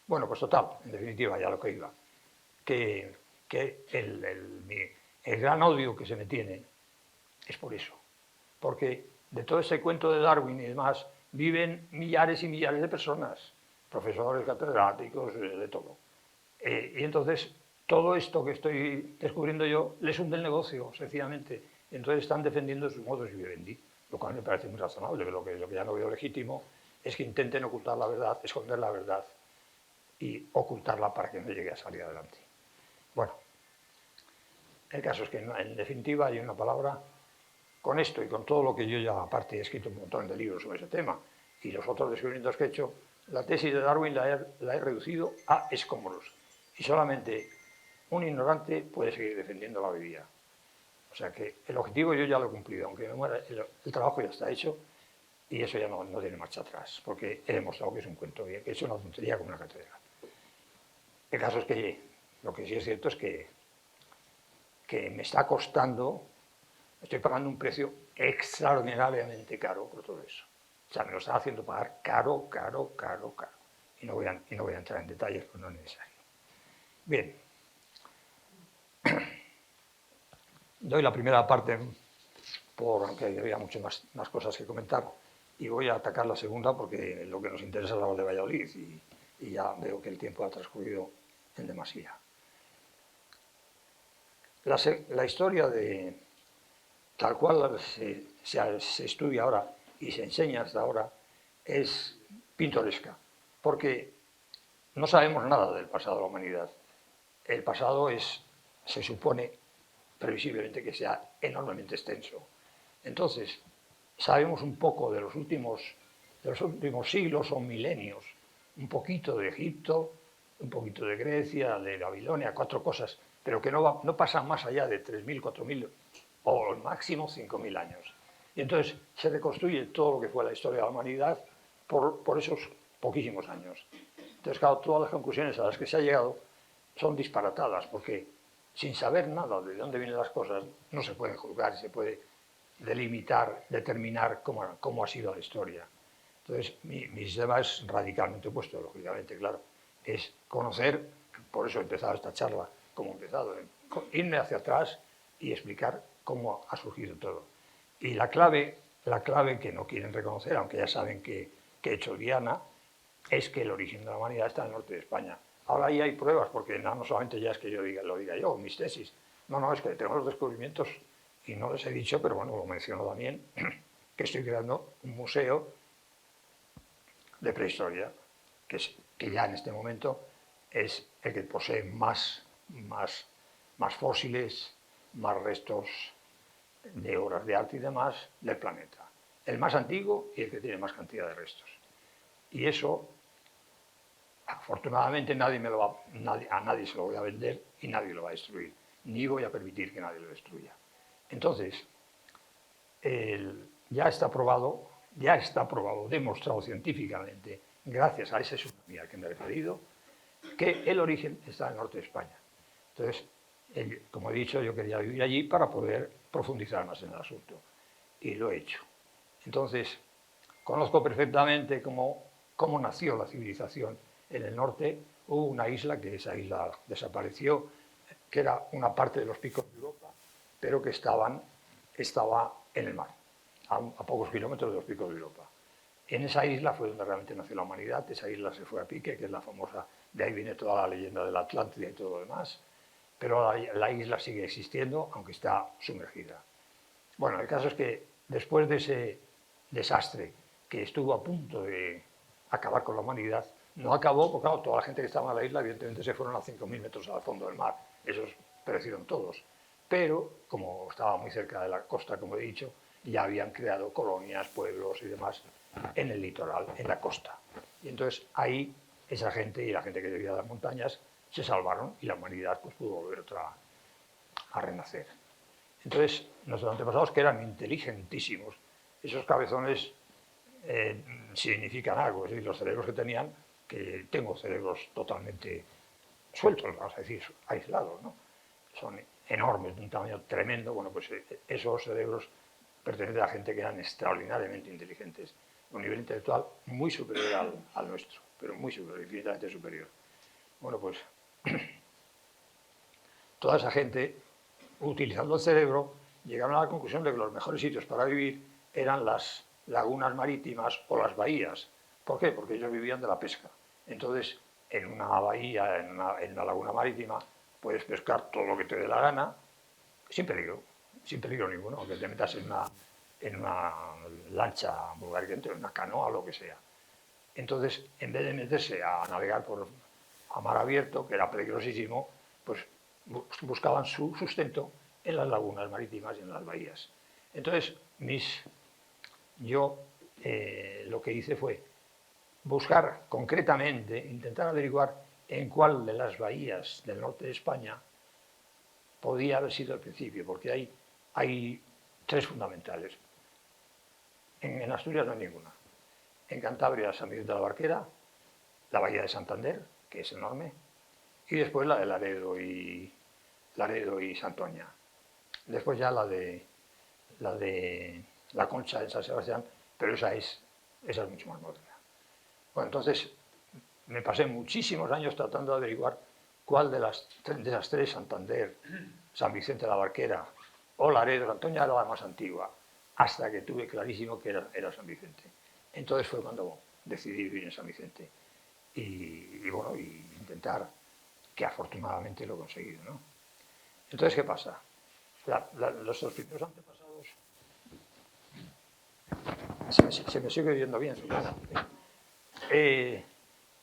Bueno, pues total, en definitiva, ya lo que iba, que el gran odio que se me tiene es por eso, porque de todo ese cuento de Darwin y demás viven millares y millares de personas, profesores, catedráticos, de todo. Y entonces todo esto que estoy descubriendo yo les hunde el negocio, sencillamente. Entonces están defendiendo sus modos de vivendi, lo cual me parece muy razonable. Lo que ya no veo legítimo es que intenten ocultar la verdad, esconder la verdad y ocultarla para que no llegue a salir adelante. Bueno, el caso es que en definitiva hay una palabra, con esto y con todo lo que yo ya aparte he escrito un montón de libros sobre ese tema y los otros descubrimientos que he hecho, la tesis de Darwin la he reducido a escombros y solamente un ignorante puede seguir defendiendo la vida. O sea que el objetivo yo ya lo he cumplido, aunque me muera, el trabajo ya está hecho y eso ya no tiene marcha atrás, porque he demostrado que es un cuento, que es una tontería como una catedral. El caso es que lo que sí es cierto es que me está costando, estoy pagando un precio extraordinariamente caro por todo eso. O sea, me lo están haciendo pagar caro. Y no voy a entrar en detalles, pues no es necesario. Bien. Doy la primera parte, aunque había muchas más cosas que comentar, y voy a atacar la segunda porque lo que nos interesa es la voz de Valladolid y ya veo que el tiempo ha transcurrido en demasía. La historia de tal cual se estudia ahora y se enseña hasta ahora es pintoresca, porque no sabemos nada del pasado de la humanidad. El pasado se supone previsiblemente que sea enormemente extenso. Entonces, sabemos un poco de los últimos siglos o milenios, un poquito de Egipto, un poquito de Grecia, de Babilonia, 4 cosas, pero que no pasan más allá de 3.000, 4.000 o al máximo 5.000 años. Y entonces se reconstruye todo lo que fue la historia de la humanidad por esos poquísimos años. Entonces, claro, todas las conclusiones a las que se ha llegado son disparatadas, porque sin saber nada de dónde vienen las cosas, no se puede juzgar y se puede delimitar, determinar cómo ha sido la historia. Entonces, mi sistema es radicalmente opuesto, lógicamente, claro. Es conocer, por eso he empezado esta charla, como he empezado, irme hacia atrás y explicar cómo ha surgido todo. Y la clave que no quieren reconocer, aunque ya saben que he hecho Diana, es que el origen de la humanidad está en el norte de España. Ahora ahí hay pruebas, porque no solamente ya es que lo diga yo, mis tesis. No, es que tengo los descubrimientos, y no les he dicho, pero bueno, lo menciono también, que estoy creando un museo de prehistoria, que ya en este momento es el que posee más fósiles, más restos de obras de arte y demás del planeta. El más antiguo y el que tiene más cantidad de restos. Y eso, afortunadamente, a nadie se lo voy a vender y nadie lo va a destruir. Ni voy a permitir que nadie lo destruya. Entonces, ya está probado, demostrado científicamente, gracias a ese tsunami al que me he referido, que el origen está en el norte de España. Entonces, como he dicho, yo quería vivir allí para poder profundizar más en el asunto. Y lo he hecho. Entonces, conozco perfectamente cómo nació la civilización en el norte. Hubo una isla, que esa isla desapareció, que era una parte de los picos de Europa, pero que estaba en el mar, a pocos kilómetros de los picos de Europa. En esa isla fue donde realmente nació la humanidad. Esa isla se fue a pique, que es la famosa, de ahí viene toda la leyenda de la Atlántida y todo lo demás, pero la isla sigue existiendo, aunque está sumergida. Bueno, el caso es que después de ese desastre que estuvo a punto de acabar con la humanidad, no acabó, porque claro, toda la gente que estaba en la isla evidentemente se fueron a 5.000 metros al fondo del mar, esos perecieron todos, pero como estaba muy cerca de la costa, como he dicho, ya habían creado colonias, pueblos y demás en el litoral, en la costa. Y entonces ahí esa gente y la gente que vivía de las montañas se salvaron y la humanidad pues, pudo volver a renacer. Entonces, nuestros antepasados, que eran inteligentísimos, esos cabezones significan algo, es decir, los cerebros que tenían, que tengo cerebros totalmente sueltos, vamos a decir, aislados, ¿no? Son enormes, de un tamaño tremendo. Bueno, pues esos cerebros pertenecen a gente que eran extraordinariamente inteligentes, un nivel intelectual muy superior al nuestro, pero muy superior, infinitamente superior. Bueno, pues toda esa gente, utilizando el cerebro, llegaron a la conclusión de que los mejores sitios para vivir eran las lagunas marítimas o las bahías. ¿Por qué? Porque ellos vivían de la pesca. Entonces, en una bahía, en una laguna marítima, puedes pescar todo lo que te dé la gana, sin peligro ninguno, aunque te metas en una lancha, en una canoa, lo que sea. Entonces, en vez de meterse a navegar a mar abierto, que era peligrosísimo, pues buscaban su sustento en las lagunas marítimas y en las bahías. Entonces, yo lo que hice fue buscar concretamente, intentar averiguar en cuál de las bahías del norte de España podía haber sido el principio, porque hay tres fundamentales. En Asturias no hay ninguna. En Cantabria, San Vicente de la Barquera, la bahía de Santander, que es enorme, y después la de Laredo y Santoña. Después ya la de la Concha de San Sebastián, pero esa es mucho más moderna. Bueno, entonces me pasé muchísimos años tratando de averiguar cuál de las tres, Santander, San Vicente de la Barquera o Laredo, Santoña, era la más antigua, hasta que tuve clarísimo que era San Vicente. Entonces fue cuando decidí vivir en San Vicente y bueno, y intentar, que afortunadamente lo he conseguido, ¿no? Entonces, ¿qué pasa? Los primeros antepasados... Se me sigue oyendo bien, supongo.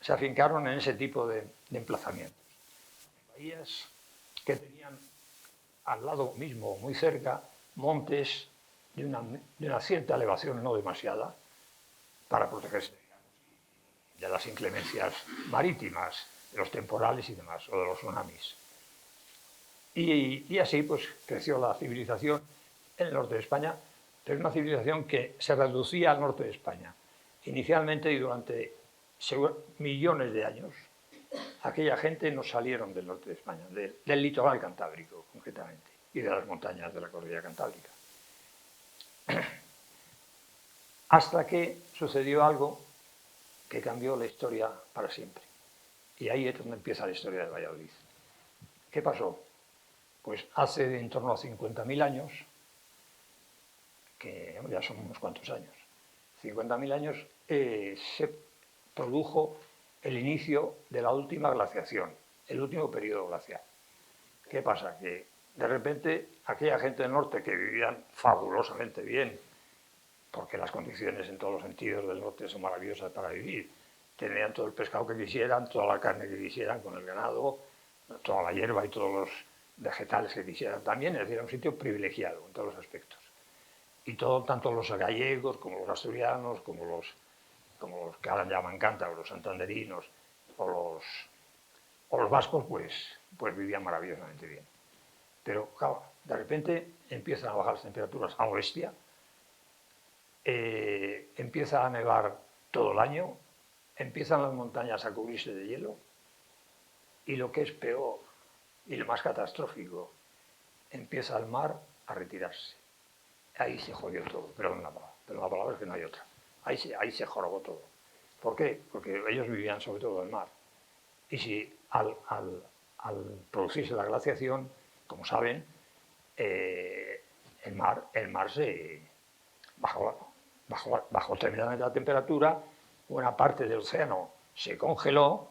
Se afincaron en ese tipo de emplazamientos. Bahías que tenían al lado mismo, muy cerca, montes de una cierta elevación, no demasiada, para protegerse de las inclemencias marítimas, de los temporales y demás, o de los tsunamis. Y así pues creció la civilización en el norte de España, pero una civilización que se reducía al norte de España. Inicialmente y durante millones de años, aquella gente no salieron del norte de España, del litoral cantábrico concretamente, y de las montañas de la cordillera cantábrica. Hasta que sucedió algo que cambió la historia para siempre. Y ahí es donde empieza la historia de Valladolid. ¿Qué pasó? Pues hace en torno a 50.000 años, que ya son unos cuantos años, 50.000 años, se produjo el inicio de la última glaciación, el último periodo glacial. ¿Qué pasa? Que de repente aquella gente del norte que vivían fabulosamente bien, porque las condiciones en todos los sentidos del norte son maravillosas para vivir, tenían todo el pescado que quisieran, toda la carne que quisieran con el ganado, toda la hierba y todos los vegetales que quisieran también, es decir, era un sitio privilegiado en todos los aspectos. Y tanto los gallegos como los asturianos, como los que ahora llaman cántabros, los santanderinos o los vascos, pues vivían maravillosamente bien. Pero claro, de repente empiezan a bajar las temperaturas a la bestia empieza a nevar todo el año, empiezan las montañas a cubrirse de hielo y lo que es peor y lo más catastrófico, empieza el mar a retirarse. Ahí se jodió todo, perdón la palabra es que no hay otra. Ahí se jorobó todo. ¿Por qué? Porque ellos vivían sobre todo del mar. Y si al producirse la glaciación, como saben, el mar se bajó tremendamente la temperatura, buena parte del océano se congeló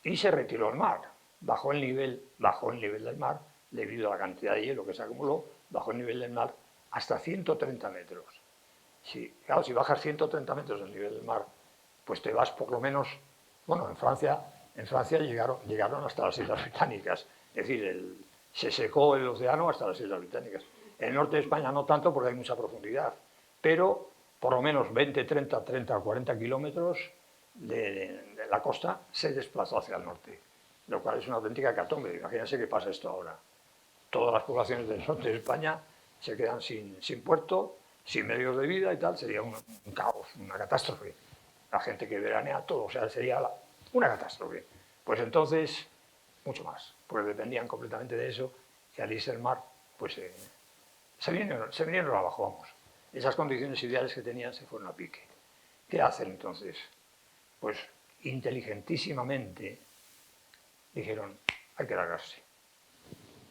y se retiró el mar. Bajó el nivel del mar, debido a la cantidad de hielo que se acumuló, bajó el nivel del mar hasta 130 metros. Claro, si bajas 130 metros del nivel del mar, pues te vas por lo menos, bueno, en Francia llegaron hasta las Islas Británicas, es decir, se secó el océano hasta las Islas Británicas. En el norte de España no tanto porque hay mucha profundidad, pero por lo menos 20, 30 o 40 kilómetros de la costa se desplazó hacia el norte, lo cual es una auténtica hecatombe. Imagínense qué pasa esto ahora. Todas las poblaciones del norte de España se quedan sin puerto, sin medios de vida y tal, sería un caos, una catástrofe. La gente que veranea todo, o sea, sería una catástrofe. Pues entonces, mucho más, porque dependían completamente de eso, y al irse el mar, pues se vinieron abajo, vamos. Esas condiciones ideales que tenían se fueron a pique. ¿Qué hacen entonces? Pues inteligentísimamente dijeron, hay que largarse.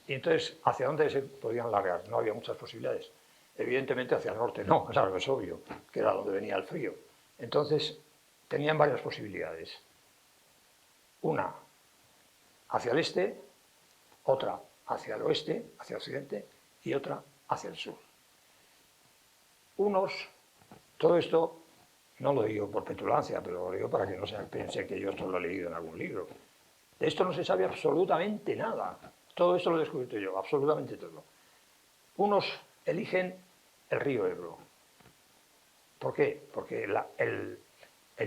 Y entonces, ¿hacia dónde se podían largar? No había muchas posibilidades. Evidentemente hacia el norte no, es algo es obvio, que era donde venía el frío. Entonces, tenían varias posibilidades. Una hacia el este, otra hacia el oeste, hacia el occidente, y otra hacia el sur. Todo esto no lo digo por petulancia, pero lo digo para que no se piense que yo esto lo he leído en algún libro. De esto no se sabe absolutamente nada. Todo esto lo he descubierto yo, absolutamente todo. Unos eligen el río Ebro. ¿Por qué? Porque el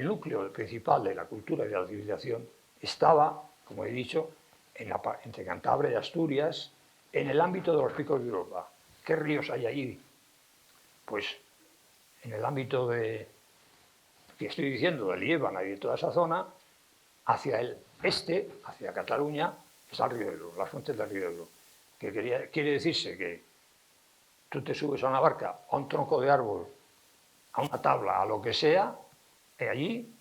núcleo principal de la cultura y de la civilización estaba, como he dicho, entre Cantabria y Asturias, en el ámbito de los picos de Europa. ¿Qué ríos hay allí? Pues en el ámbito que estoy diciendo, del Líbano y de toda esa zona, hacia el este, hacia Cataluña, está el río Ebro, las fuentes del río Ebro. Que quiere decirse que tú te subes a una barca, a un tronco de árbol, a una tabla, a lo que sea, allí,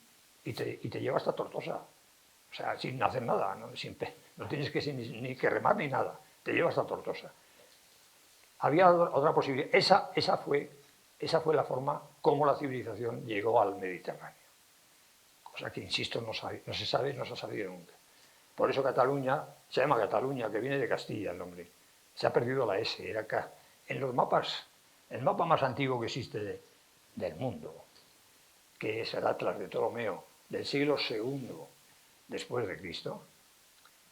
y te lleva hasta Tortosa. O sea, sin hacer nada, no tienes ni que remar ni nada, te lleva hasta Tortosa. Había otra posibilidad. Esa fue la forma como la civilización llegó al Mediterráneo. Cosa que, insisto, no se sabe, no se ha sabido nunca. Por eso Cataluña, se llama Cataluña, que viene de Castilla el nombre. Se ha perdido la S, era acá. En los mapas, el mapa más antiguo que existe del mundo, que es el Atlas de Ptolomeo, del siglo II después de Cristo,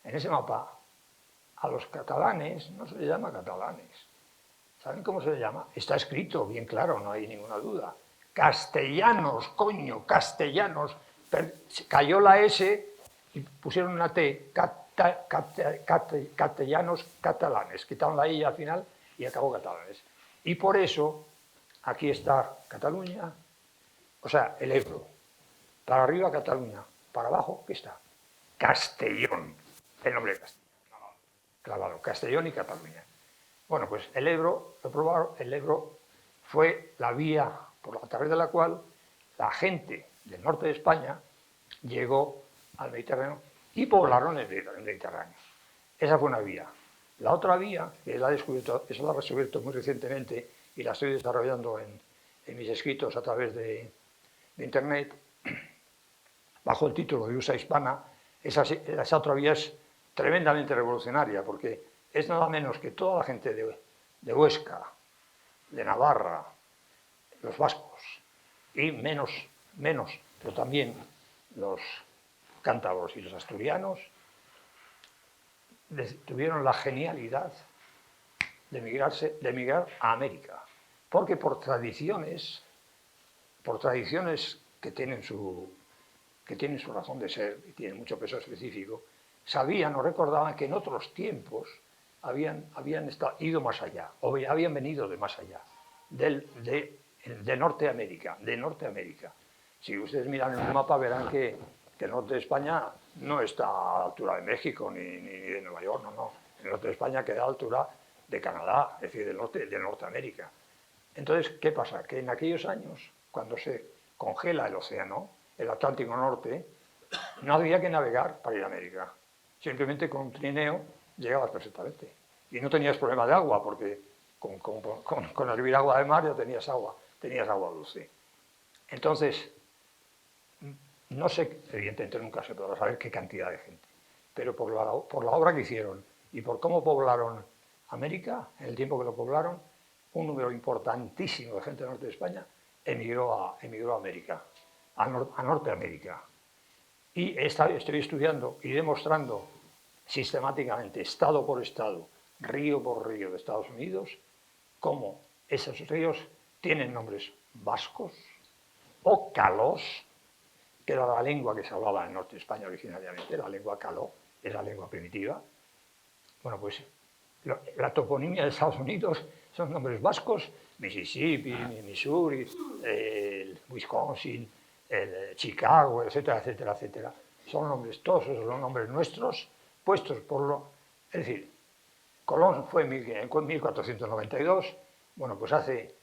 en ese mapa a los catalanes no se les llama catalanes. ¿Saben cómo se les llama? Está escrito bien claro, no hay ninguna duda. Castellanos, coño, castellanos. Cayó la S y pusieron una T, castellanos, catalanes. Quitaron la I al final y acabó catalanes. Y por eso, aquí está Cataluña, o sea, el Ebro. Para arriba Cataluña, para abajo, ¿qué está? Castellón, el nombre de Castilla. Clavado, Castellón y Cataluña. Bueno, pues el Ebro fue la vía a través de la cual la gente del norte de España llegó al Mediterráneo y poblaron el Mediterráneo. Esa fue una vía. La otra vía, que la he descubierto, esa la he descubierto muy recientemente y la estoy desarrollando en mis escritos a través de Internet, bajo el título de USA Hispana. Esa otra vía es tremendamente revolucionaria porque es nada menos que toda la gente de Huesca, de Navarra, los vascos, y menos, pero también los cántabros y los asturianos, tuvieron la genialidad de emigrar a América, porque por tradiciones que tienen su razón de ser y tienen mucho peso específico, sabían o recordaban que en otros tiempos habían ido más allá, o habían venido de más allá, de de Norteamérica, de Norteamérica. Si ustedes miran en el mapa verán que el norte de España no está a la altura de México ni de Nueva York, no. El norte de España queda a la altura de Canadá, es decir, de Norteamérica. Entonces, ¿qué pasa? Que en aquellos años, cuando se congela el océano, el Atlántico Norte, no había que navegar para ir a América. Simplemente con un trineo llegabas perfectamente. Y no tenías problema de agua, porque con hervir agua de mar ya tenías agua dulce. Entonces, no sé, evidentemente nunca se podrá saber qué cantidad de gente, pero por la obra que hicieron y por cómo poblaron América, en el tiempo que lo poblaron, un número importantísimo de gente del norte de España emigró a América, a Norteamérica. Y estoy estudiando y demostrando sistemáticamente, estado por estado, río por río de Estados Unidos, cómo esos ríos tienen nombres vascos o calós, que era la lengua que se hablaba en el norte de España originariamente, la lengua caló, es la lengua primitiva. Bueno, pues la toponimia de Estados Unidos son nombres vascos: Mississippi, Missouri, Wisconsin, Chicago, etcétera, etcétera, etcétera. Son nombres, todos esos son nombres nuestros, puestos por lo... Es decir, Colón fue en 1492, bueno, pues hace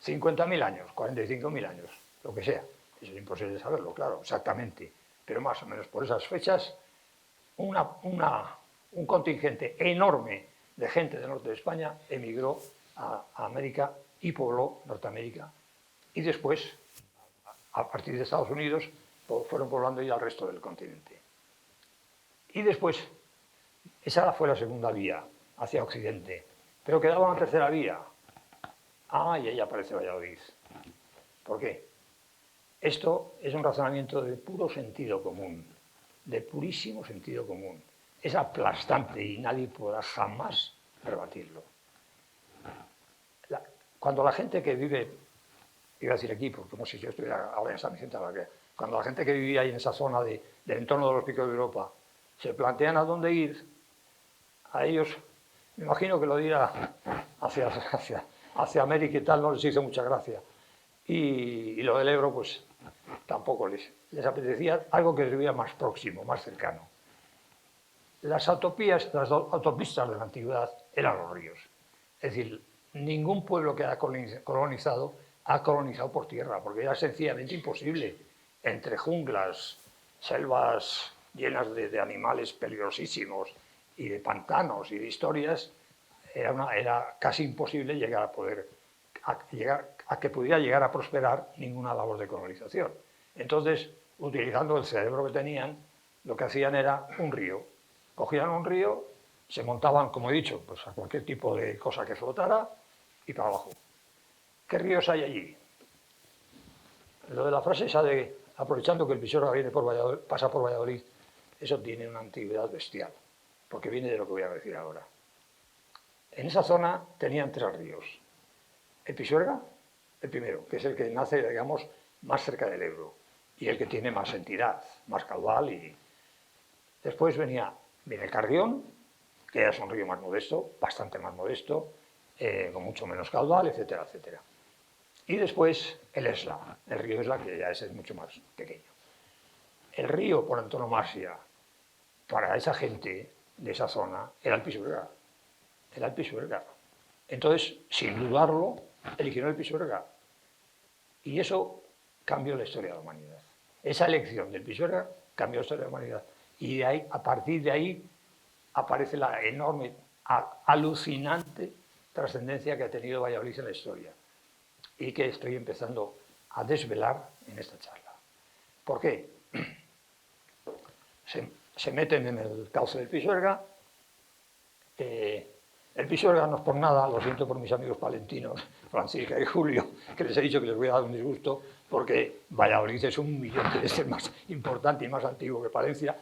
50.000 años, 45.000 años, lo que sea. Eso es imposible saberlo, claro, exactamente, pero más o menos por esas fechas, un contingente enorme de gente del norte de España emigró a América y pobló Norteamérica. Y después, a partir de Estados Unidos, fueron poblando ya el resto del continente. Y después, esa fue la segunda vía hacia Occidente, pero quedaba una tercera vía. Y ahí aparece Valladolid. ¿Por qué? Esto es un razonamiento de puro sentido común, de purísimo sentido común. Es aplastante y nadie podrá jamás rebatirlo. Cuando la gente que vive, iba a decir aquí, porque como si yo estuviera ahora en San Vicente de Albacete, cuando la gente que vivía ahí en esa zona del entorno de los picos de Europa se plantean a dónde ir, a ellos, me imagino que lo dirá hacia América y tal, no les hizo mucha gracia. Y lo del Ebro, pues tampoco les apetecía algo que les viera más próximo, más cercano. Las autopistas de la antigüedad eran los ríos. Es decir, ningún pueblo que ha colonizado ha colonizado por tierra, porque era sencillamente imposible. Entre junglas, selvas llenas de animales peligrosísimos y de pantanos y de historias, era casi imposible llegar a que pudiera llegar a prosperar ninguna labor de colonización. Entonces, utilizando el cerebro que tenían, lo que hacían era un río. Cogían un río, se montaban, como he dicho, pues a cualquier tipo de cosa que flotara y para abajo. ¿Qué ríos hay allí? Lo de la frase esa de aprovechando que el Pisuerga pasa por Valladolid, eso tiene una antigüedad bestial, porque viene de lo que voy a decir ahora. En esa zona tenían 3 ríos. El Pisuerga, el primero, que es el que nace, digamos, más cerca del Ebro, y el que tiene más entidad, más caudal. Y después viene el Carrión, que es un río más modesto, bastante más modesto, con mucho menos caudal, etcétera, etcétera. Y después el Esla, el río Esla, que ya es mucho más pequeño. El río por antonomasia para esa gente de esa zona era el Pisuerga. Era el Pisuerga. Entonces, sin dudarlo, eligieron el Pisuerga. Y eso cambió la historia de la humanidad. Esa elección del Pisuerga cambió la historia de la humanidad. Y de ahí, a partir de ahí aparece la enorme, alucinante trascendencia que ha tenido Valladolid en la historia y que estoy empezando a desvelar en esta charla. ¿Por qué? Se meten en el cauce del Pisuerga. El Pisuerga no es por nada, lo siento por mis amigos palentinos, Francisca y Julio, que les he dicho que les voy a dar un disgusto, porque Valladolid es 1.000.000 de veces más importante y más antiguo que Palencia,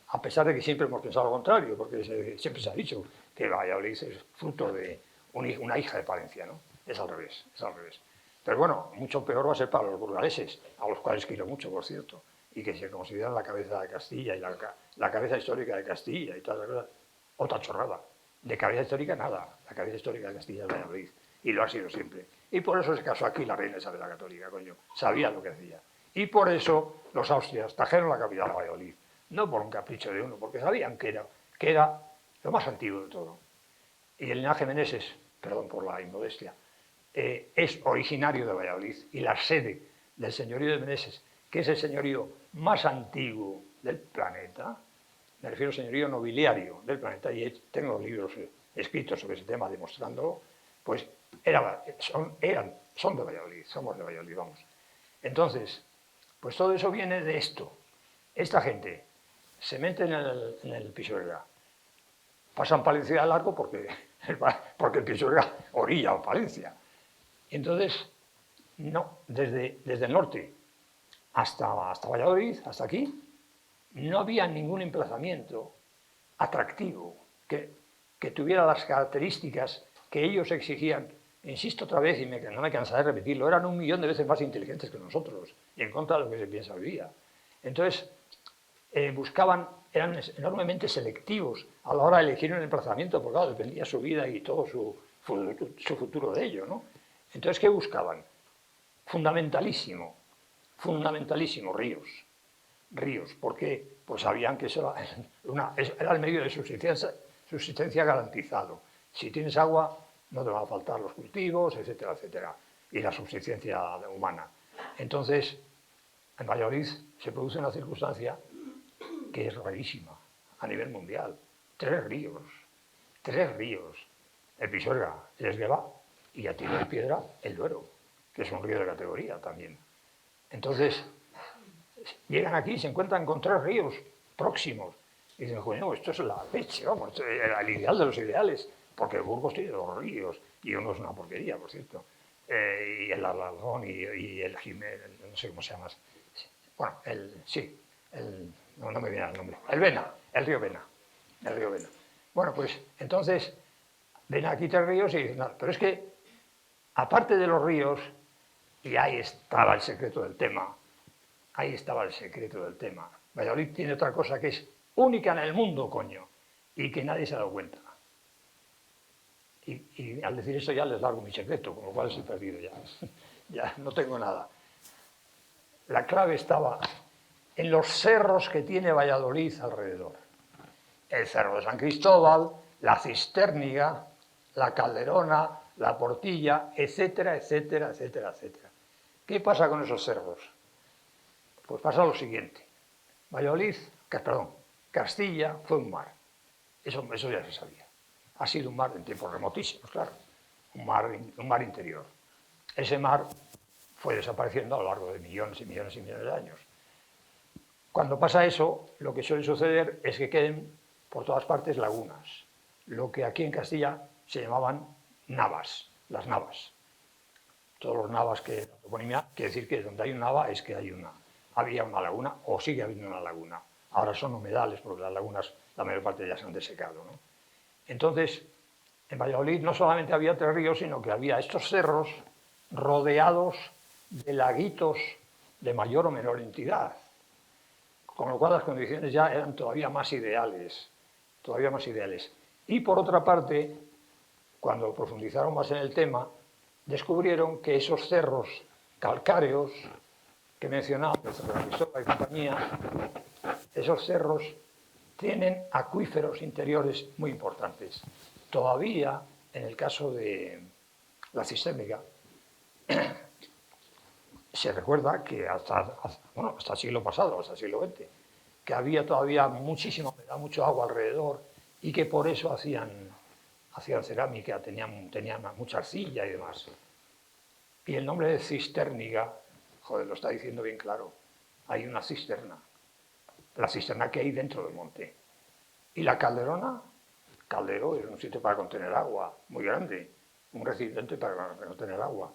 a pesar de que siempre hemos pensado lo contrario, porque siempre se ha dicho que Valladolid es fruto de una hija de Palencia, ¿no? Es al revés, es al revés. Pero bueno, mucho peor va a ser para los burgaleses, a los cuales quiero mucho, por cierto, y que se consideran la cabeza de Castilla y la cabeza histórica de Castilla y todas las cosas. Otra chorrada. De cabeza histórica nada. La cabeza histórica de Castilla es Valladolid. y lo ha sido siempre. Y por eso se casó aquí la reina Isabel la Católica, coño, sabía lo que hacía. Y por eso los austrias trajeron la capital a Valladolid, no por un capricho de uno, porque sabían que era lo más antiguo de todo. Y el linaje Meneses, perdón por la inmodestia, es originario de Valladolid, y la sede del señorío de Meneses, que es el señorío más antiguo del planeta, me refiero al señorío nobiliario del planeta, y tengo libros escritos sobre ese tema demostrándolo, pues son de Valladolid, somos de Valladolid, vamos. Entonces, pues todo eso viene de esto. Esta gente se mete en el Pisuerga, pasan Palencia al largo porque el Pisuerga orilla a Palencia. Y entonces, no, desde el norte hasta Valladolid, hasta aquí, no había ningún emplazamiento atractivo que tuviera las características que ellos exigían. Insisto otra vez, y no me cansaré de repetirlo, eran 1 millón de veces más inteligentes que nosotros, y en contra de lo que se piensa hoy día. Entonces, eran enormemente selectivos a la hora de elegir un emplazamiento, porque claro, dependía su vida y todo su futuro de ello, ¿no? Entonces, ¿qué buscaban? Fundamentalísimo, ríos, porque pues sabían que eso era el medio de subsistencia garantizado. Si tienes agua, no te van a faltar los cultivos, etcétera, etcétera, y la subsistencia humana. Entonces, en Valladolid se produce una circunstancia que es rarísima a nivel mundial. 3 ríos, el Pisuerga, el Esgueva y a tiro de piedra el Duero, que es un río de categoría también. Entonces, llegan aquí y se encuentran con 3 ríos próximos. Y dicen, bueno, esto es la leche, vamos, esto es el ideal de los ideales, porque Burgos tiene 2 ríos, y uno es una porquería, por cierto, y el Alargón y el Jiménez, no sé cómo se llama. Bueno, no me viene el nombre, el río Vena. Bueno, pues entonces ven aquí 3 ríos y dicen, no, pero es que, aparte de los ríos, y ahí estaba el secreto del tema, Valladolid tiene otra cosa que es única en el mundo, coño, y que nadie se ha dado cuenta. Y al decir eso ya les largo mi secreto, con lo cual estoy perdido ya. Ya no tengo nada. La clave estaba en los cerros que tiene Valladolid alrededor. El Cerro de San Cristóbal, la Cistérniga, la Calderona, la Portilla, etcétera, etcétera, etcétera, etcétera. ¿Qué pasa con esos cerros? Pues pasa lo siguiente. Castilla fue un mar. Eso ya se sabía. Ha sido un mar en tiempos remotísimos, claro. Un mar interior. Ese mar fue desapareciendo a lo largo de millones y millones y millones de años. Cuando pasa eso, lo que suele suceder es que queden por todas partes lagunas. Lo que aquí en Castilla se llamaban navas, las navas. Todos los navas que la toponimia quiere decir que donde hay un nava es que había una laguna o sigue habiendo una laguna. Ahora son humedales porque las lagunas, la mayor parte ya se han desecado, ¿no? Entonces, en Valladolid no solamente había 3 ríos, sino que había estos cerros rodeados de laguitos de mayor o menor entidad, con lo cual las condiciones ya eran todavía más ideales. Y por otra parte, cuando profundizaron más en el tema, descubrieron que esos cerros calcáreos que mencionaba el San Cristóbal y compañía, esos cerros tienen acuíferos interiores muy importantes. Todavía, en el caso de la Cistérniga, se recuerda que hasta el siglo pasado, hasta el siglo XX, que había todavía mucho agua alrededor y que por eso hacían cerámica, tenían mucha arcilla y demás. Y el nombre de Cistérniga, joder, lo está diciendo bien claro. Hay una cisterna, la cisterna que hay dentro del monte. Y la Calderona, caldero es un sitio para contener agua muy grande, un recipiente para contener agua.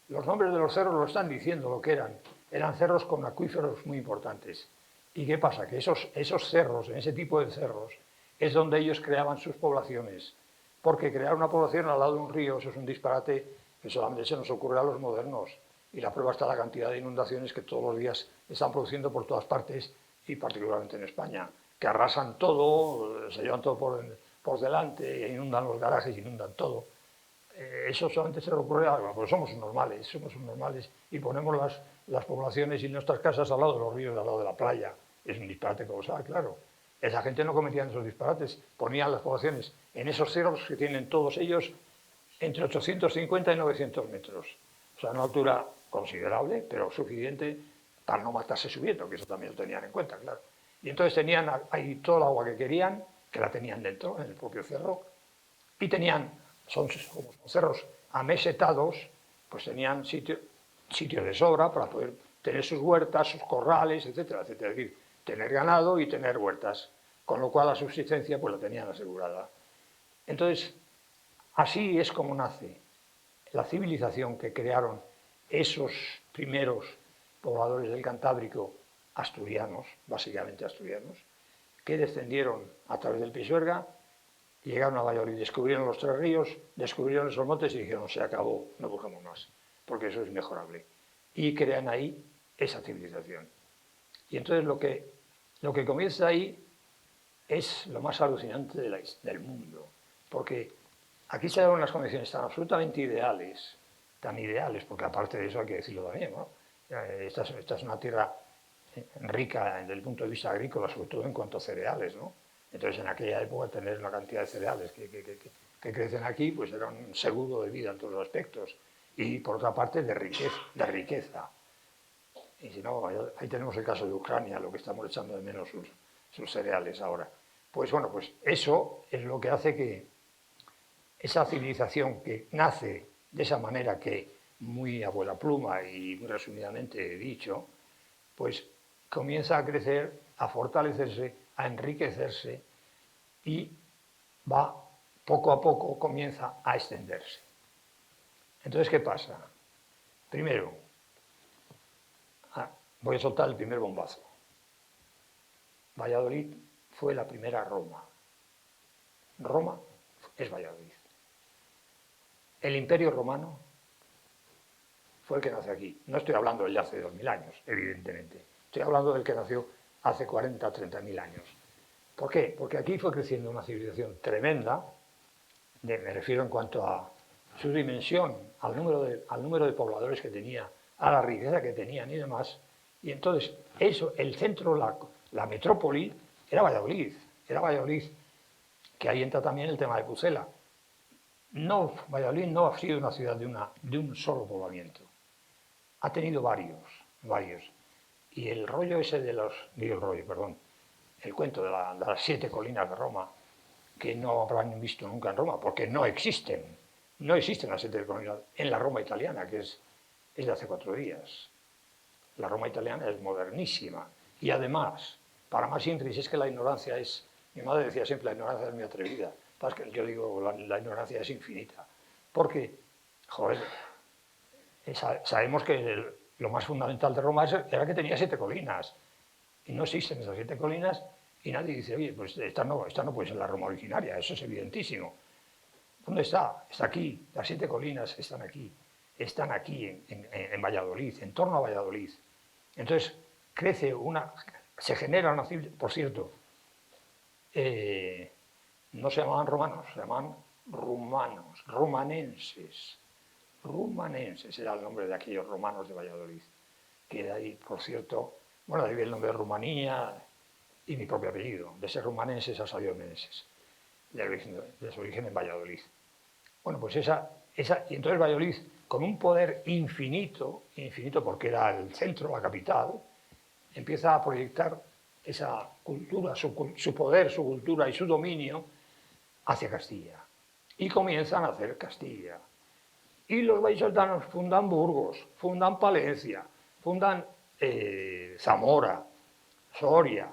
Los nombres de los cerros lo están diciendo lo que eran. Eran cerros con acuíferos muy importantes. ¿Y qué pasa? Que esos cerros, en ese tipo de cerros, es donde ellos creaban sus poblaciones. Porque crear una población al lado de un río, eso es un disparate que solamente se nos ocurre a los modernos. Y la prueba está la cantidad de inundaciones que todos los días están produciendo por todas partes, y particularmente en España, que arrasan todo, se llevan todo por delante, inundan los garajes, inundan todo. Eso solamente se le ocurre a algo, porque somos normales y ponemos las poblaciones y nuestras casas al lado de los ríos, al lado de la playa. Es un disparate colosal, claro. Esa gente no cometía esos disparates, ponían las poblaciones en esos cerros que tienen todos ellos entre 850 y 900 metros. O sea, una altura considerable, pero suficiente para no matarse subiendo, que eso también lo tenían en cuenta, claro. Y entonces tenían ahí todo el agua que querían, que la tenían dentro, en el propio cerro, y tenían, son cerros amesetados, pues tenían sitio de sobra para poder tener sus huertas, sus corrales, etcétera, etcétera. Es decir, tener ganado y tener huertas, con lo cual la subsistencia pues la tenían asegurada. Entonces, así es como nace la civilización que crearon esos primeros pobladores del Cantábrico, asturianos, básicamente asturianos, que descendieron a través del Pisuerga, llegaron a Valladolid, descubrieron los 3 ríos, descubrieron esos montes y dijeron, se acabó, no buscamos más, porque eso es mejorable. Y crean ahí esa civilización. Y entonces lo que comienza ahí es lo más alucinante del mundo, porque aquí se dan unas condiciones tan absolutamente ideales, porque aparte de eso hay que decirlo también, ¿no? Esta es una tierra rica desde el punto de vista agrícola, sobre todo en cuanto a cereales, ¿no? Entonces, en aquella época, tener la cantidad de cereales que crecen aquí, pues era un seguro de vida en todos los aspectos. Y, por otra parte, de riqueza. Y si no, ahí tenemos el caso de Ucrania, lo que estamos echando de menos sus cereales ahora. Pues bueno, pues eso es lo que hace que esa civilización que nace de esa manera que muy a vuela pluma y muy resumidamente he dicho, pues comienza a crecer, a fortalecerse, a enriquecerse y va poco a poco, comienza a extenderse. Entonces, ¿qué pasa? Primero, voy a soltar el primer bombazo. Valladolid fue la primera Roma. Roma es Valladolid. El Imperio Romano fue el que nace aquí. No estoy hablando del de hace 2000 años, evidentemente. Estoy hablando del que nació hace 40 o 30.000 años. ¿Por qué? Porque aquí fue creciendo una civilización tremenda, me refiero en cuanto a su dimensión, al número de pobladores que tenía, a la riqueza que tenían y demás. Y entonces, eso, el centro, la metrópoli, era Valladolid. Era Valladolid, que ahí entra también el tema de Pucela. No, Valladolid no ha sido una ciudad de un solo poblamiento. Ha tenido varios. Y el rollo ese el cuento de las 7 colinas de Roma, que no habrán visto nunca en Roma, porque no existen. No existen las 7 colinas en la Roma italiana, que es de hace 4 días. La Roma italiana es modernísima. Y además, para más ínteres, es que la ignorancia es... Mi madre decía siempre, la ignorancia es muy atrevida. Yo digo, la ignorancia es infinita. Porque, joder, sabemos que lo más fundamental de Roma era que tenía 7 colinas. Y no existen esas 7 colinas y nadie dice, oye, pues esta no puede ser la Roma originaria, eso es evidentísimo. ¿Dónde está? Está aquí, las 7 colinas están aquí en Valladolid, en torno a Valladolid. Entonces, se genera una civilización, por cierto, no se llamaban romanos, se llamaban rumanos, rumanenses era el nombre de aquellos romanos de Valladolid, que de ahí, por cierto, bueno, de ahí viene el nombre de Rumanía y mi propio apellido, de ser rumanenses a sayomenses, de su origen en Valladolid. Bueno, pues y entonces Valladolid, con un poder infinito porque era el centro, la capital, empieza a proyectar esa cultura, su poder, su cultura y su dominio hacia Castilla. Y comienzan a hacer Castilla. Y los vallisoletanos fundan Burgos, fundan Palencia, fundan Zamora, Soria,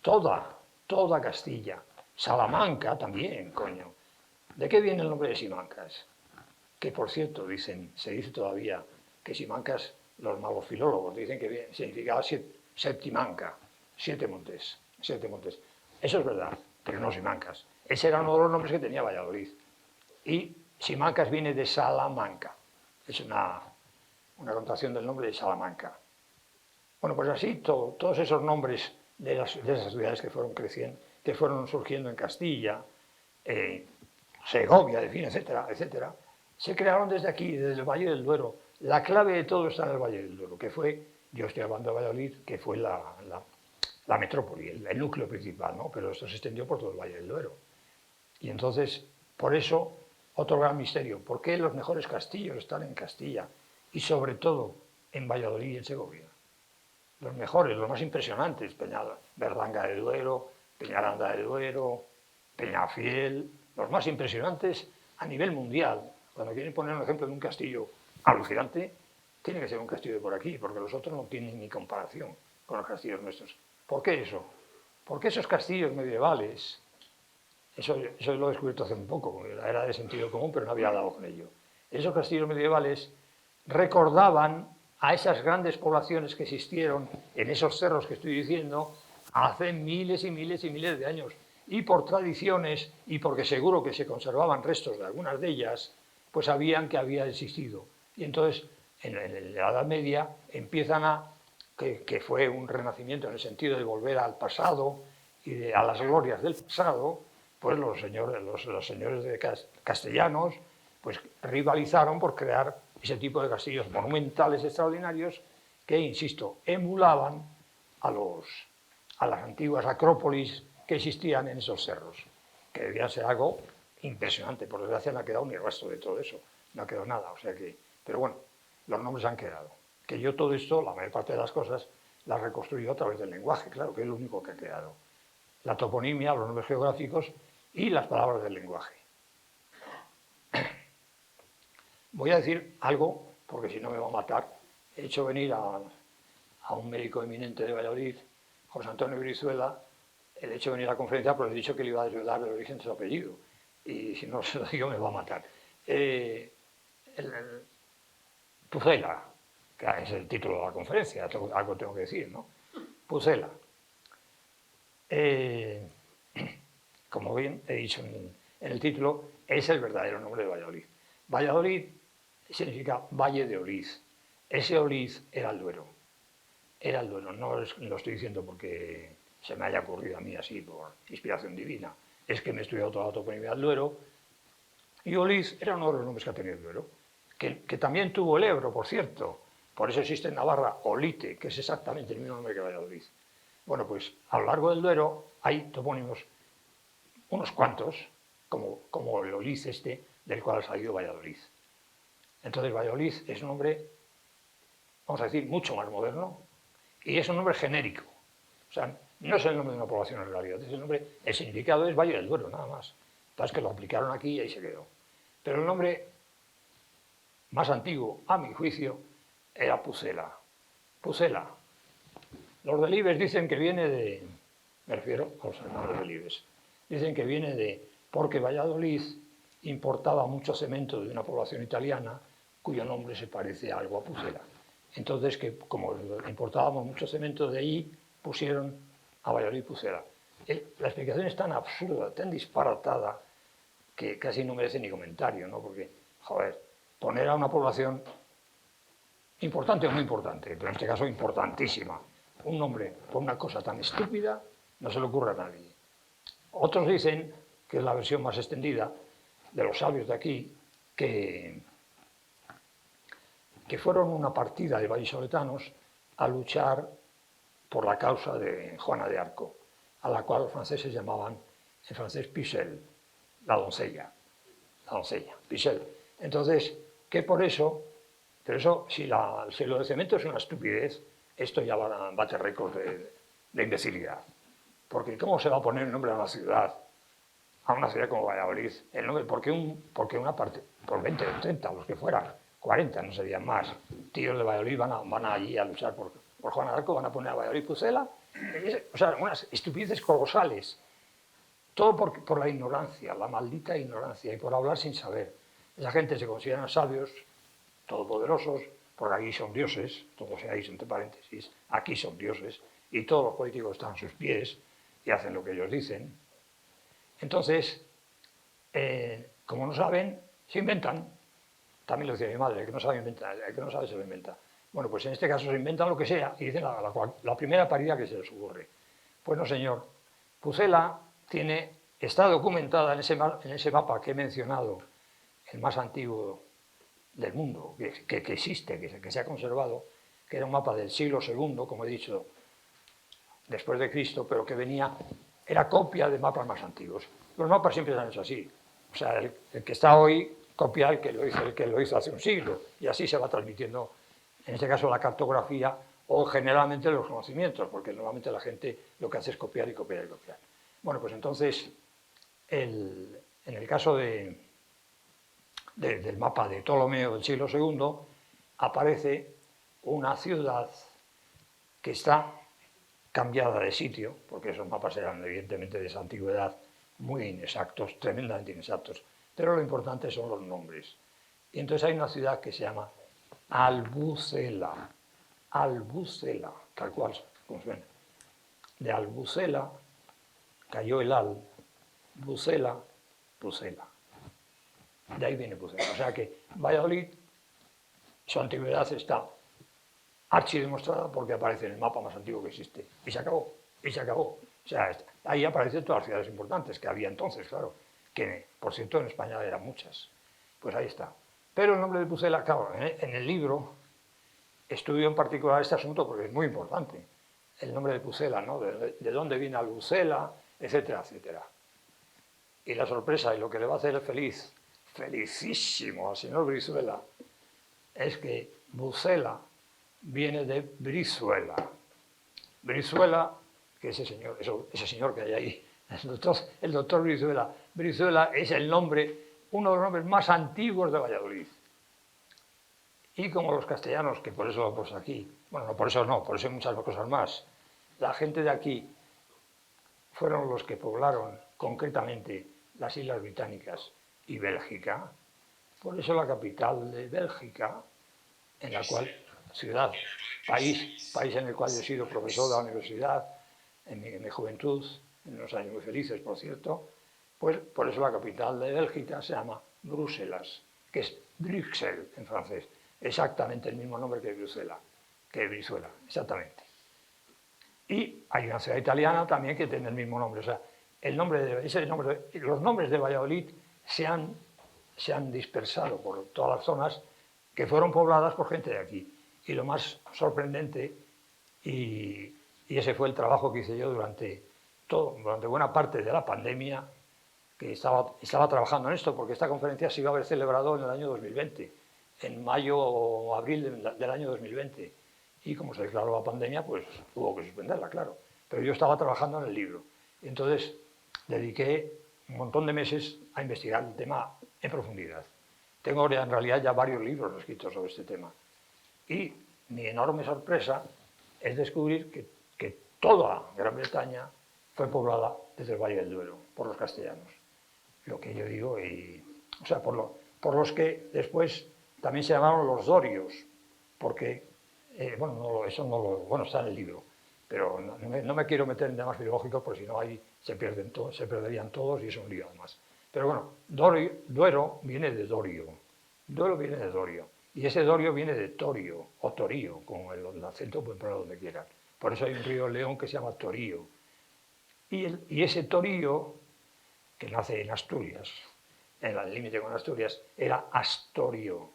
toda Castilla. Salamanca también, coño. ¿De qué viene el nombre de Simancas? Que, por cierto, se dice todavía que Simancas, los magos filólogos dicen que significaba Septimanca, 7 montes. Eso es verdad, pero no Simancas. Ese era uno de los nombres que tenía Valladolid. Y Simancas viene de Salamanca. Es una connotación del nombre de Salamanca. Bueno, pues así todos esos nombres de esas ciudades que fueron creciendo, que fueron surgiendo en Castilla, Segovia, en fin, etcétera, etcétera, se crearon desde aquí, desde el Valle del Duero. La clave de todo está en el Valle del Duero, que fue, yo estoy hablando de Valladolid, que fue la metrópoli, el núcleo principal, ¿no? Pero esto se extendió por todo el Valle del Duero. Y entonces, por eso, otro gran misterio, ¿por qué los mejores castillos están en Castilla? Y sobre todo en Valladolid y en Segovia. Los mejores, los más impresionantes, Berlanga de Duero, Peñaranda de Duero, Peñafiel, los más impresionantes a nivel mundial. Cuando quieren poner un ejemplo de un castillo alucinante, tiene que ser un castillo de por aquí, porque los otros no tienen ni comparación con los castillos nuestros. ¿Por qué eso? Porque esos castillos medievales, eso lo he descubierto hace un poco, era de sentido común, pero no había dado con ello. Esos castillos medievales recordaban a esas grandes poblaciones que existieron en esos cerros que estoy diciendo hace miles y miles y miles de años. Y por tradiciones, y porque seguro que se conservaban restos de algunas de ellas, pues sabían que había existido. Y entonces, en la Edad Media, empiezan que fue un renacimiento en el sentido de volver al pasado y a las glorias del pasado, pues los señores castellanos pues rivalizaron por crear ese tipo de castillos monumentales extraordinarios que, insisto, emulaban a las antiguas acrópolis que existían en esos cerros, que debían ser algo impresionante. Por desgracia no ha quedado ni rastro de todo eso, no ha quedado nada, o sea que, pero bueno, los nombres han quedado. Que yo todo esto, la mayor parte de las cosas, las reconstruyo a través del lenguaje, claro, que es lo único que ha quedado. La toponimia, los nombres geográficos y las palabras del lenguaje. Voy a decir algo, porque si no me va a matar. He hecho venir a un médico eminente de Valladolid, José Antonio Brizuela. Le he hecho venir a la conferencia, pero le he dicho que le iba a desvelar el origen de su apellido. Y si no se lo digo, me va a matar. Pucela, que es el título de la conferencia, algo tengo que decir, ¿no? Pucela. Como bien he dicho en el título, es el verdadero nombre de Valladolid. Valladolid significa Valle de Oliz. Ese Oliz era el Duero. Era el Duero, no lo estoy diciendo porque se me haya ocurrido a mí así por inspiración divina. Es que me he estudiado toda la toponimia del Duero y Oliz era uno de los nombres que ha tenido el Duero, que también tuvo el Ebro, por cierto. Por eso existe en Navarra Olite, que es exactamente el mismo nombre que Valladolid. Bueno, pues a lo largo del Duero hay topónimos, unos cuantos, como el Oliz este, del cual ha salido Valladolid. Entonces Valladolid es un nombre, vamos a decir, mucho más moderno y es un nombre genérico. O sea, no es el nombre de una población en realidad, es el significado es Valle del Duero, nada más. Entonces que lo aplicaron aquí y ahí se quedó. Pero el nombre más antiguo, a mi juicio, era Pucela. Pucela. Los delibes dicen que viene de, me refiero a los hermanos delibes, dicen que viene de, porque Valladolid importaba mucho cemento de una población italiana cuyo nombre se parece algo a Pucela. Entonces, que como importábamos mucho cemento de ahí, pusieron a Valladolid Pucela. La explicación es tan absurda, tan disparatada, que casi no merece ni comentario, ¿no? Porque, joder, poner a una población importante o muy importante, pero en este caso importantísima, un nombre por una cosa tan estúpida, no se le ocurre a nadie. Otros dicen, que es la versión más extendida de los sabios de aquí, que fueron una partida de vallisoletanos a luchar por la causa de Juana de Arco, a la cual los franceses llamaban en francés Pucelle, la doncella, Pucelle. Entonces, que por eso, pero eso, si lo de cemento es una estupidez, esto ya va a bater récords de imbecilidad. Porque ¿cómo se va a poner el nombre a una ciudad como Valladolid? El nombre, porque una parte, por 20 o 30, los que fueran, 40, no serían más, tíos de Valladolid van allí a luchar por Juana de Arco, van a poner a Valladolid Pucela, o sea, unas estupideces colosales. Todo por la ignorancia, la maldita ignorancia, y por hablar sin saber. Esa gente se consideran sabios, todopoderosos, porque aquí son dioses, todos seáis entre paréntesis, aquí son dioses, y todos los políticos están a sus pies y hacen lo que ellos dicen. Entonces, como no saben, se inventan. También lo decía mi madre, el que no sabe inventar, el que no sabe se lo inventa. Bueno, pues en este caso se inventan lo que sea y dicen la primera paridad que se les ocurre. Pues no, señor. Pucela está documentada en ese mapa que he mencionado, el más antiguo del mundo, que existe, que se ha conservado, que era un mapa del siglo II, como he dicho, después de Cristo, pero que era copia de mapas más antiguos. Los mapas siempre se han hecho así. O sea, el que está hoy copia el que lo hizo hace un siglo, y así se va transmitiendo, en este caso, la cartografía o generalmente los conocimientos, porque normalmente la gente lo que hace es copiar y copiar y copiar. Bueno, pues entonces, en el caso del mapa de Ptolomeo del siglo II, aparece una ciudad que está cambiada de sitio, porque esos mapas eran evidentemente de esa antigüedad muy inexactos, tremendamente inexactos, pero lo importante son los nombres. Y entonces hay una ciudad que se llama Albucela, Albucela, tal cual, como suena. De Albucela cayó el al, Bucela, Pucela. De ahí viene Pucela. O sea que Valladolid, su antigüedad está archidemostrada porque aparece en el mapa más antiguo que existe. Y se acabó, y se acabó. O sea, ahí aparecen todas las ciudades importantes que había entonces, claro, que por cierto en España eran muchas. Pues ahí está. Pero el nombre de Pucela, claro, en el libro estudio en particular este asunto porque es muy importante. El nombre de Pucela, ¿no? De dónde viene Albucela, etcétera, etcétera. Y la sorpresa, y lo que le va a hacer feliz, felicísimo al señor Brizuela, es que Bucela viene de Brizuela. Brizuela, que ese señor que hay ahí, el doctor Brizuela. Brizuela es el nombre, uno de los nombres más antiguos de Valladolid. Y como los castellanos, que por eso lo puse aquí, bueno, no, por eso hay muchas cosas más, la gente de aquí fueron los que poblaron concretamente las Islas Británicas y Bélgica, por eso la capital de Bélgica, en la cual, ciudad, país en el cual yo he sido profesor de la universidad, en mi juventud, en unos años muy felices, por cierto, pues por eso la capital de Bélgica se llama Bruselas, que es Bruxelles en francés, exactamente el mismo nombre que Brizuela, exactamente. Y hay una ciudad italiana también que tiene el mismo nombre, o sea, los nombres de Valladolid se han dispersado por todas las zonas que fueron pobladas por gente de aquí. Y lo más sorprendente, y ese fue el trabajo que hice yo durante buena parte de la pandemia, que estaba trabajando en esto, porque esta conferencia se iba a haber celebrado en el año 2020, en mayo o abril del año 2020. Y como se declaró la pandemia, pues hubo que suspenderla, claro. Pero yo estaba trabajando en el libro. Y entonces dediqué un montón de meses a investigar el tema en profundidad. Tengo en realidad ya varios libros escritos sobre este tema. Y mi enorme sorpresa es descubrir que toda Gran Bretaña fue poblada desde el Valle del Duero, por los castellanos. Lo que yo digo, o sea, por los que después también se llamaron los dorios, porque, bueno, está en el libro, pero no me quiero meter en temas filológicos, porque si no ahí se perderían todos y es un lío además. Pero bueno, Duero viene de Dorio. Duero viene de Dorio. Y ese Dorio viene de Torio, o Torío, como el acento puede poner donde quieran. Por eso hay un río León que se llama Torío. Y ese Torío, que nace en Asturias, en el límite con Asturias, era Astorio.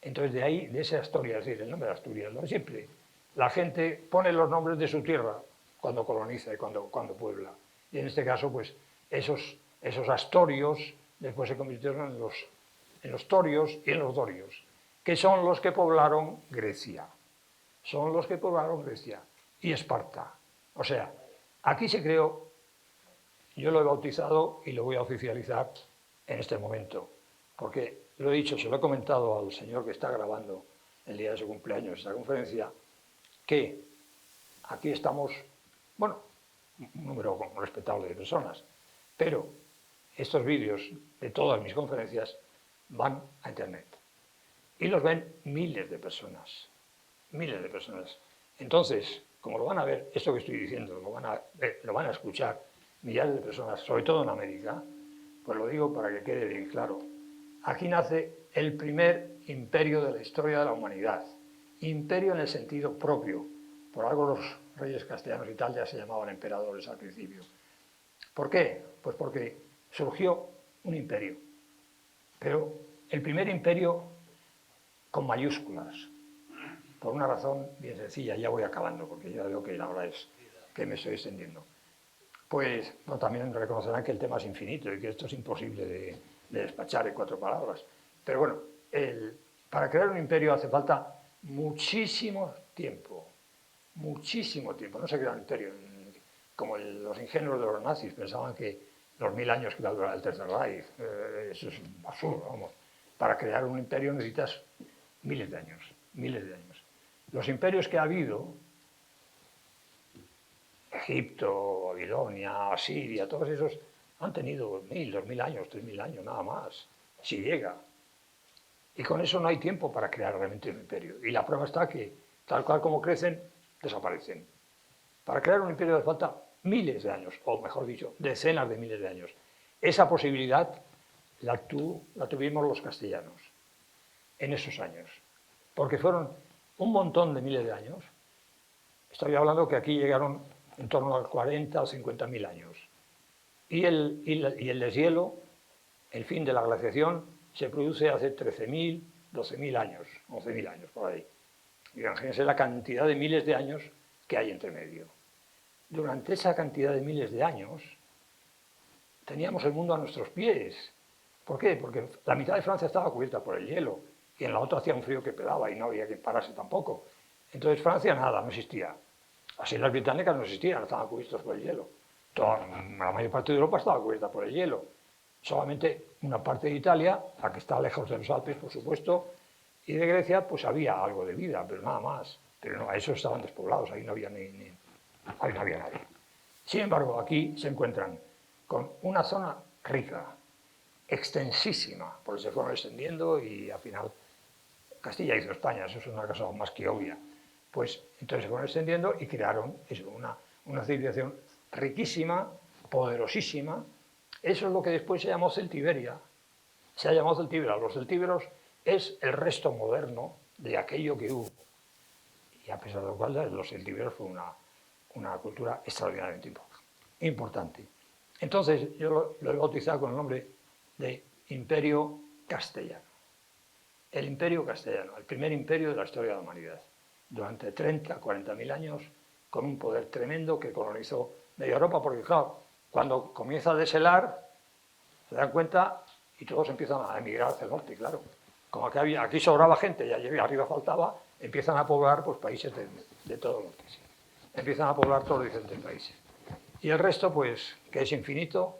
Entonces de ahí, de ese Asturias, es decir, el nombre de Asturias, lo de siempre. La gente pone los nombres de su tierra cuando coloniza y cuando puebla. Y en este caso, pues, esos Astorios después se convirtieron en los Torios y en los Dorios, que son los que poblaron Grecia. Son los que poblaron Grecia y Esparta. O sea, aquí se creó, yo lo he bautizado y lo voy a oficializar en este momento, porque lo he dicho, se lo he comentado al señor que está grabando el día de su cumpleaños esta conferencia, que aquí estamos, bueno, un número respetable de personas, pero estos vídeos de todas mis conferencias van a internet y los ven miles de personas. Entonces, como lo van a ver, esto que estoy diciendo, lo van a escuchar millares de personas, sobre todo en América, pues lo digo para que quede bien claro. Aquí nace el primer imperio de la historia de la humanidad. Imperio en el sentido propio. Por algo los reyes castellanos y tal ya se llamaban emperadores al principio. ¿Por qué? Pues porque surgió un imperio. Pero el primer imperio con mayúsculas, por una razón bien sencilla, ya voy acabando, porque ya veo que la hora es que me estoy extendiendo. Pues bueno, también reconocerán que el tema es infinito y que esto es imposible de despachar en 4 palabras. Pero bueno, para crear un imperio hace falta muchísimo tiempo. Muchísimo tiempo. No se crea un imperio. Como los ingenuos de los nazis pensaban que los 1000 años que iba a durar el Tercer Reich. Eso es absurdo, vamos. Para crear un imperio necesitas miles de años. Miles de años. Los imperios que ha habido, Egipto, Babilonia, Asiria, todos esos han tenido 1000, 2000 años, 3000 años, nada más, si llega. Y con eso no hay tiempo para crear realmente un imperio. Y la prueba está que, tal cual como crecen, desaparecen. Para crear un imperio hace falta miles de años, o mejor dicho, decenas de miles de años. Esa posibilidad la tuvimos los castellanos en esos años, porque fueron un montón de miles de años. Estoy hablando que aquí llegaron en torno a 40 o 50.000 años. Y el deshielo, el fin de la glaciación, se produce hace 13.000, 12.000 años, 11.000 años, por ahí. Y imagínense la cantidad de miles de años que hay entre medio. Durante esa cantidad de miles de años, teníamos el mundo a nuestros pies. ¿Por qué? Porque la mitad de Francia estaba cubierta por el hielo, y en la otra hacía un frío que pelaba y no había que pararse tampoco. Entonces Francia nada, no existía. Las Islas Británicas no existían, estaban cubiertas por el hielo. La mayor parte de Europa estaba cubierta por el hielo. Solamente una parte de Italia, la que está lejos de los Alpes, por supuesto, y de Grecia, pues había algo de vida, pero nada más. Pero no, a esos estaban despoblados, ahí no había ahí no había nadie. Sin embargo, aquí se encuentran con una zona rica, extensísima, porque se fueron extendiendo y al final Castilla hizo España, eso es una cosa más que obvia. Pues entonces se fueron extendiendo y crearon eso, una civilización riquísima, poderosísima. Eso es lo que después se llamó Celtiberia. Se ha llamado Celtíbera. Los celtíberos es el resto moderno de aquello que hubo. Y a pesar de lo cual, los celtíberos fue una cultura extraordinariamente importante. Entonces yo lo he bautizado con el nombre de Imperio Castellano. El Imperio Castellano, el primer imperio de la historia de la humanidad. Durante 30, 40.000 años, con un poder tremendo que colonizó media Europa, porque claro, cuando comienza a deshelar, se dan cuenta y todos empiezan a emigrar hacia el norte, claro. Como que aquí sobraba gente y arriba faltaba, empiezan a poblar pues, países de todo el norte. Sí. Empiezan a poblar todos los diferentes países. Y el resto, pues, que es infinito,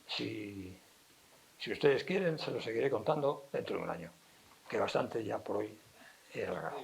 si ustedes quieren, se lo seguiré contando dentro de un año, que bastante ya por hoy he alargado.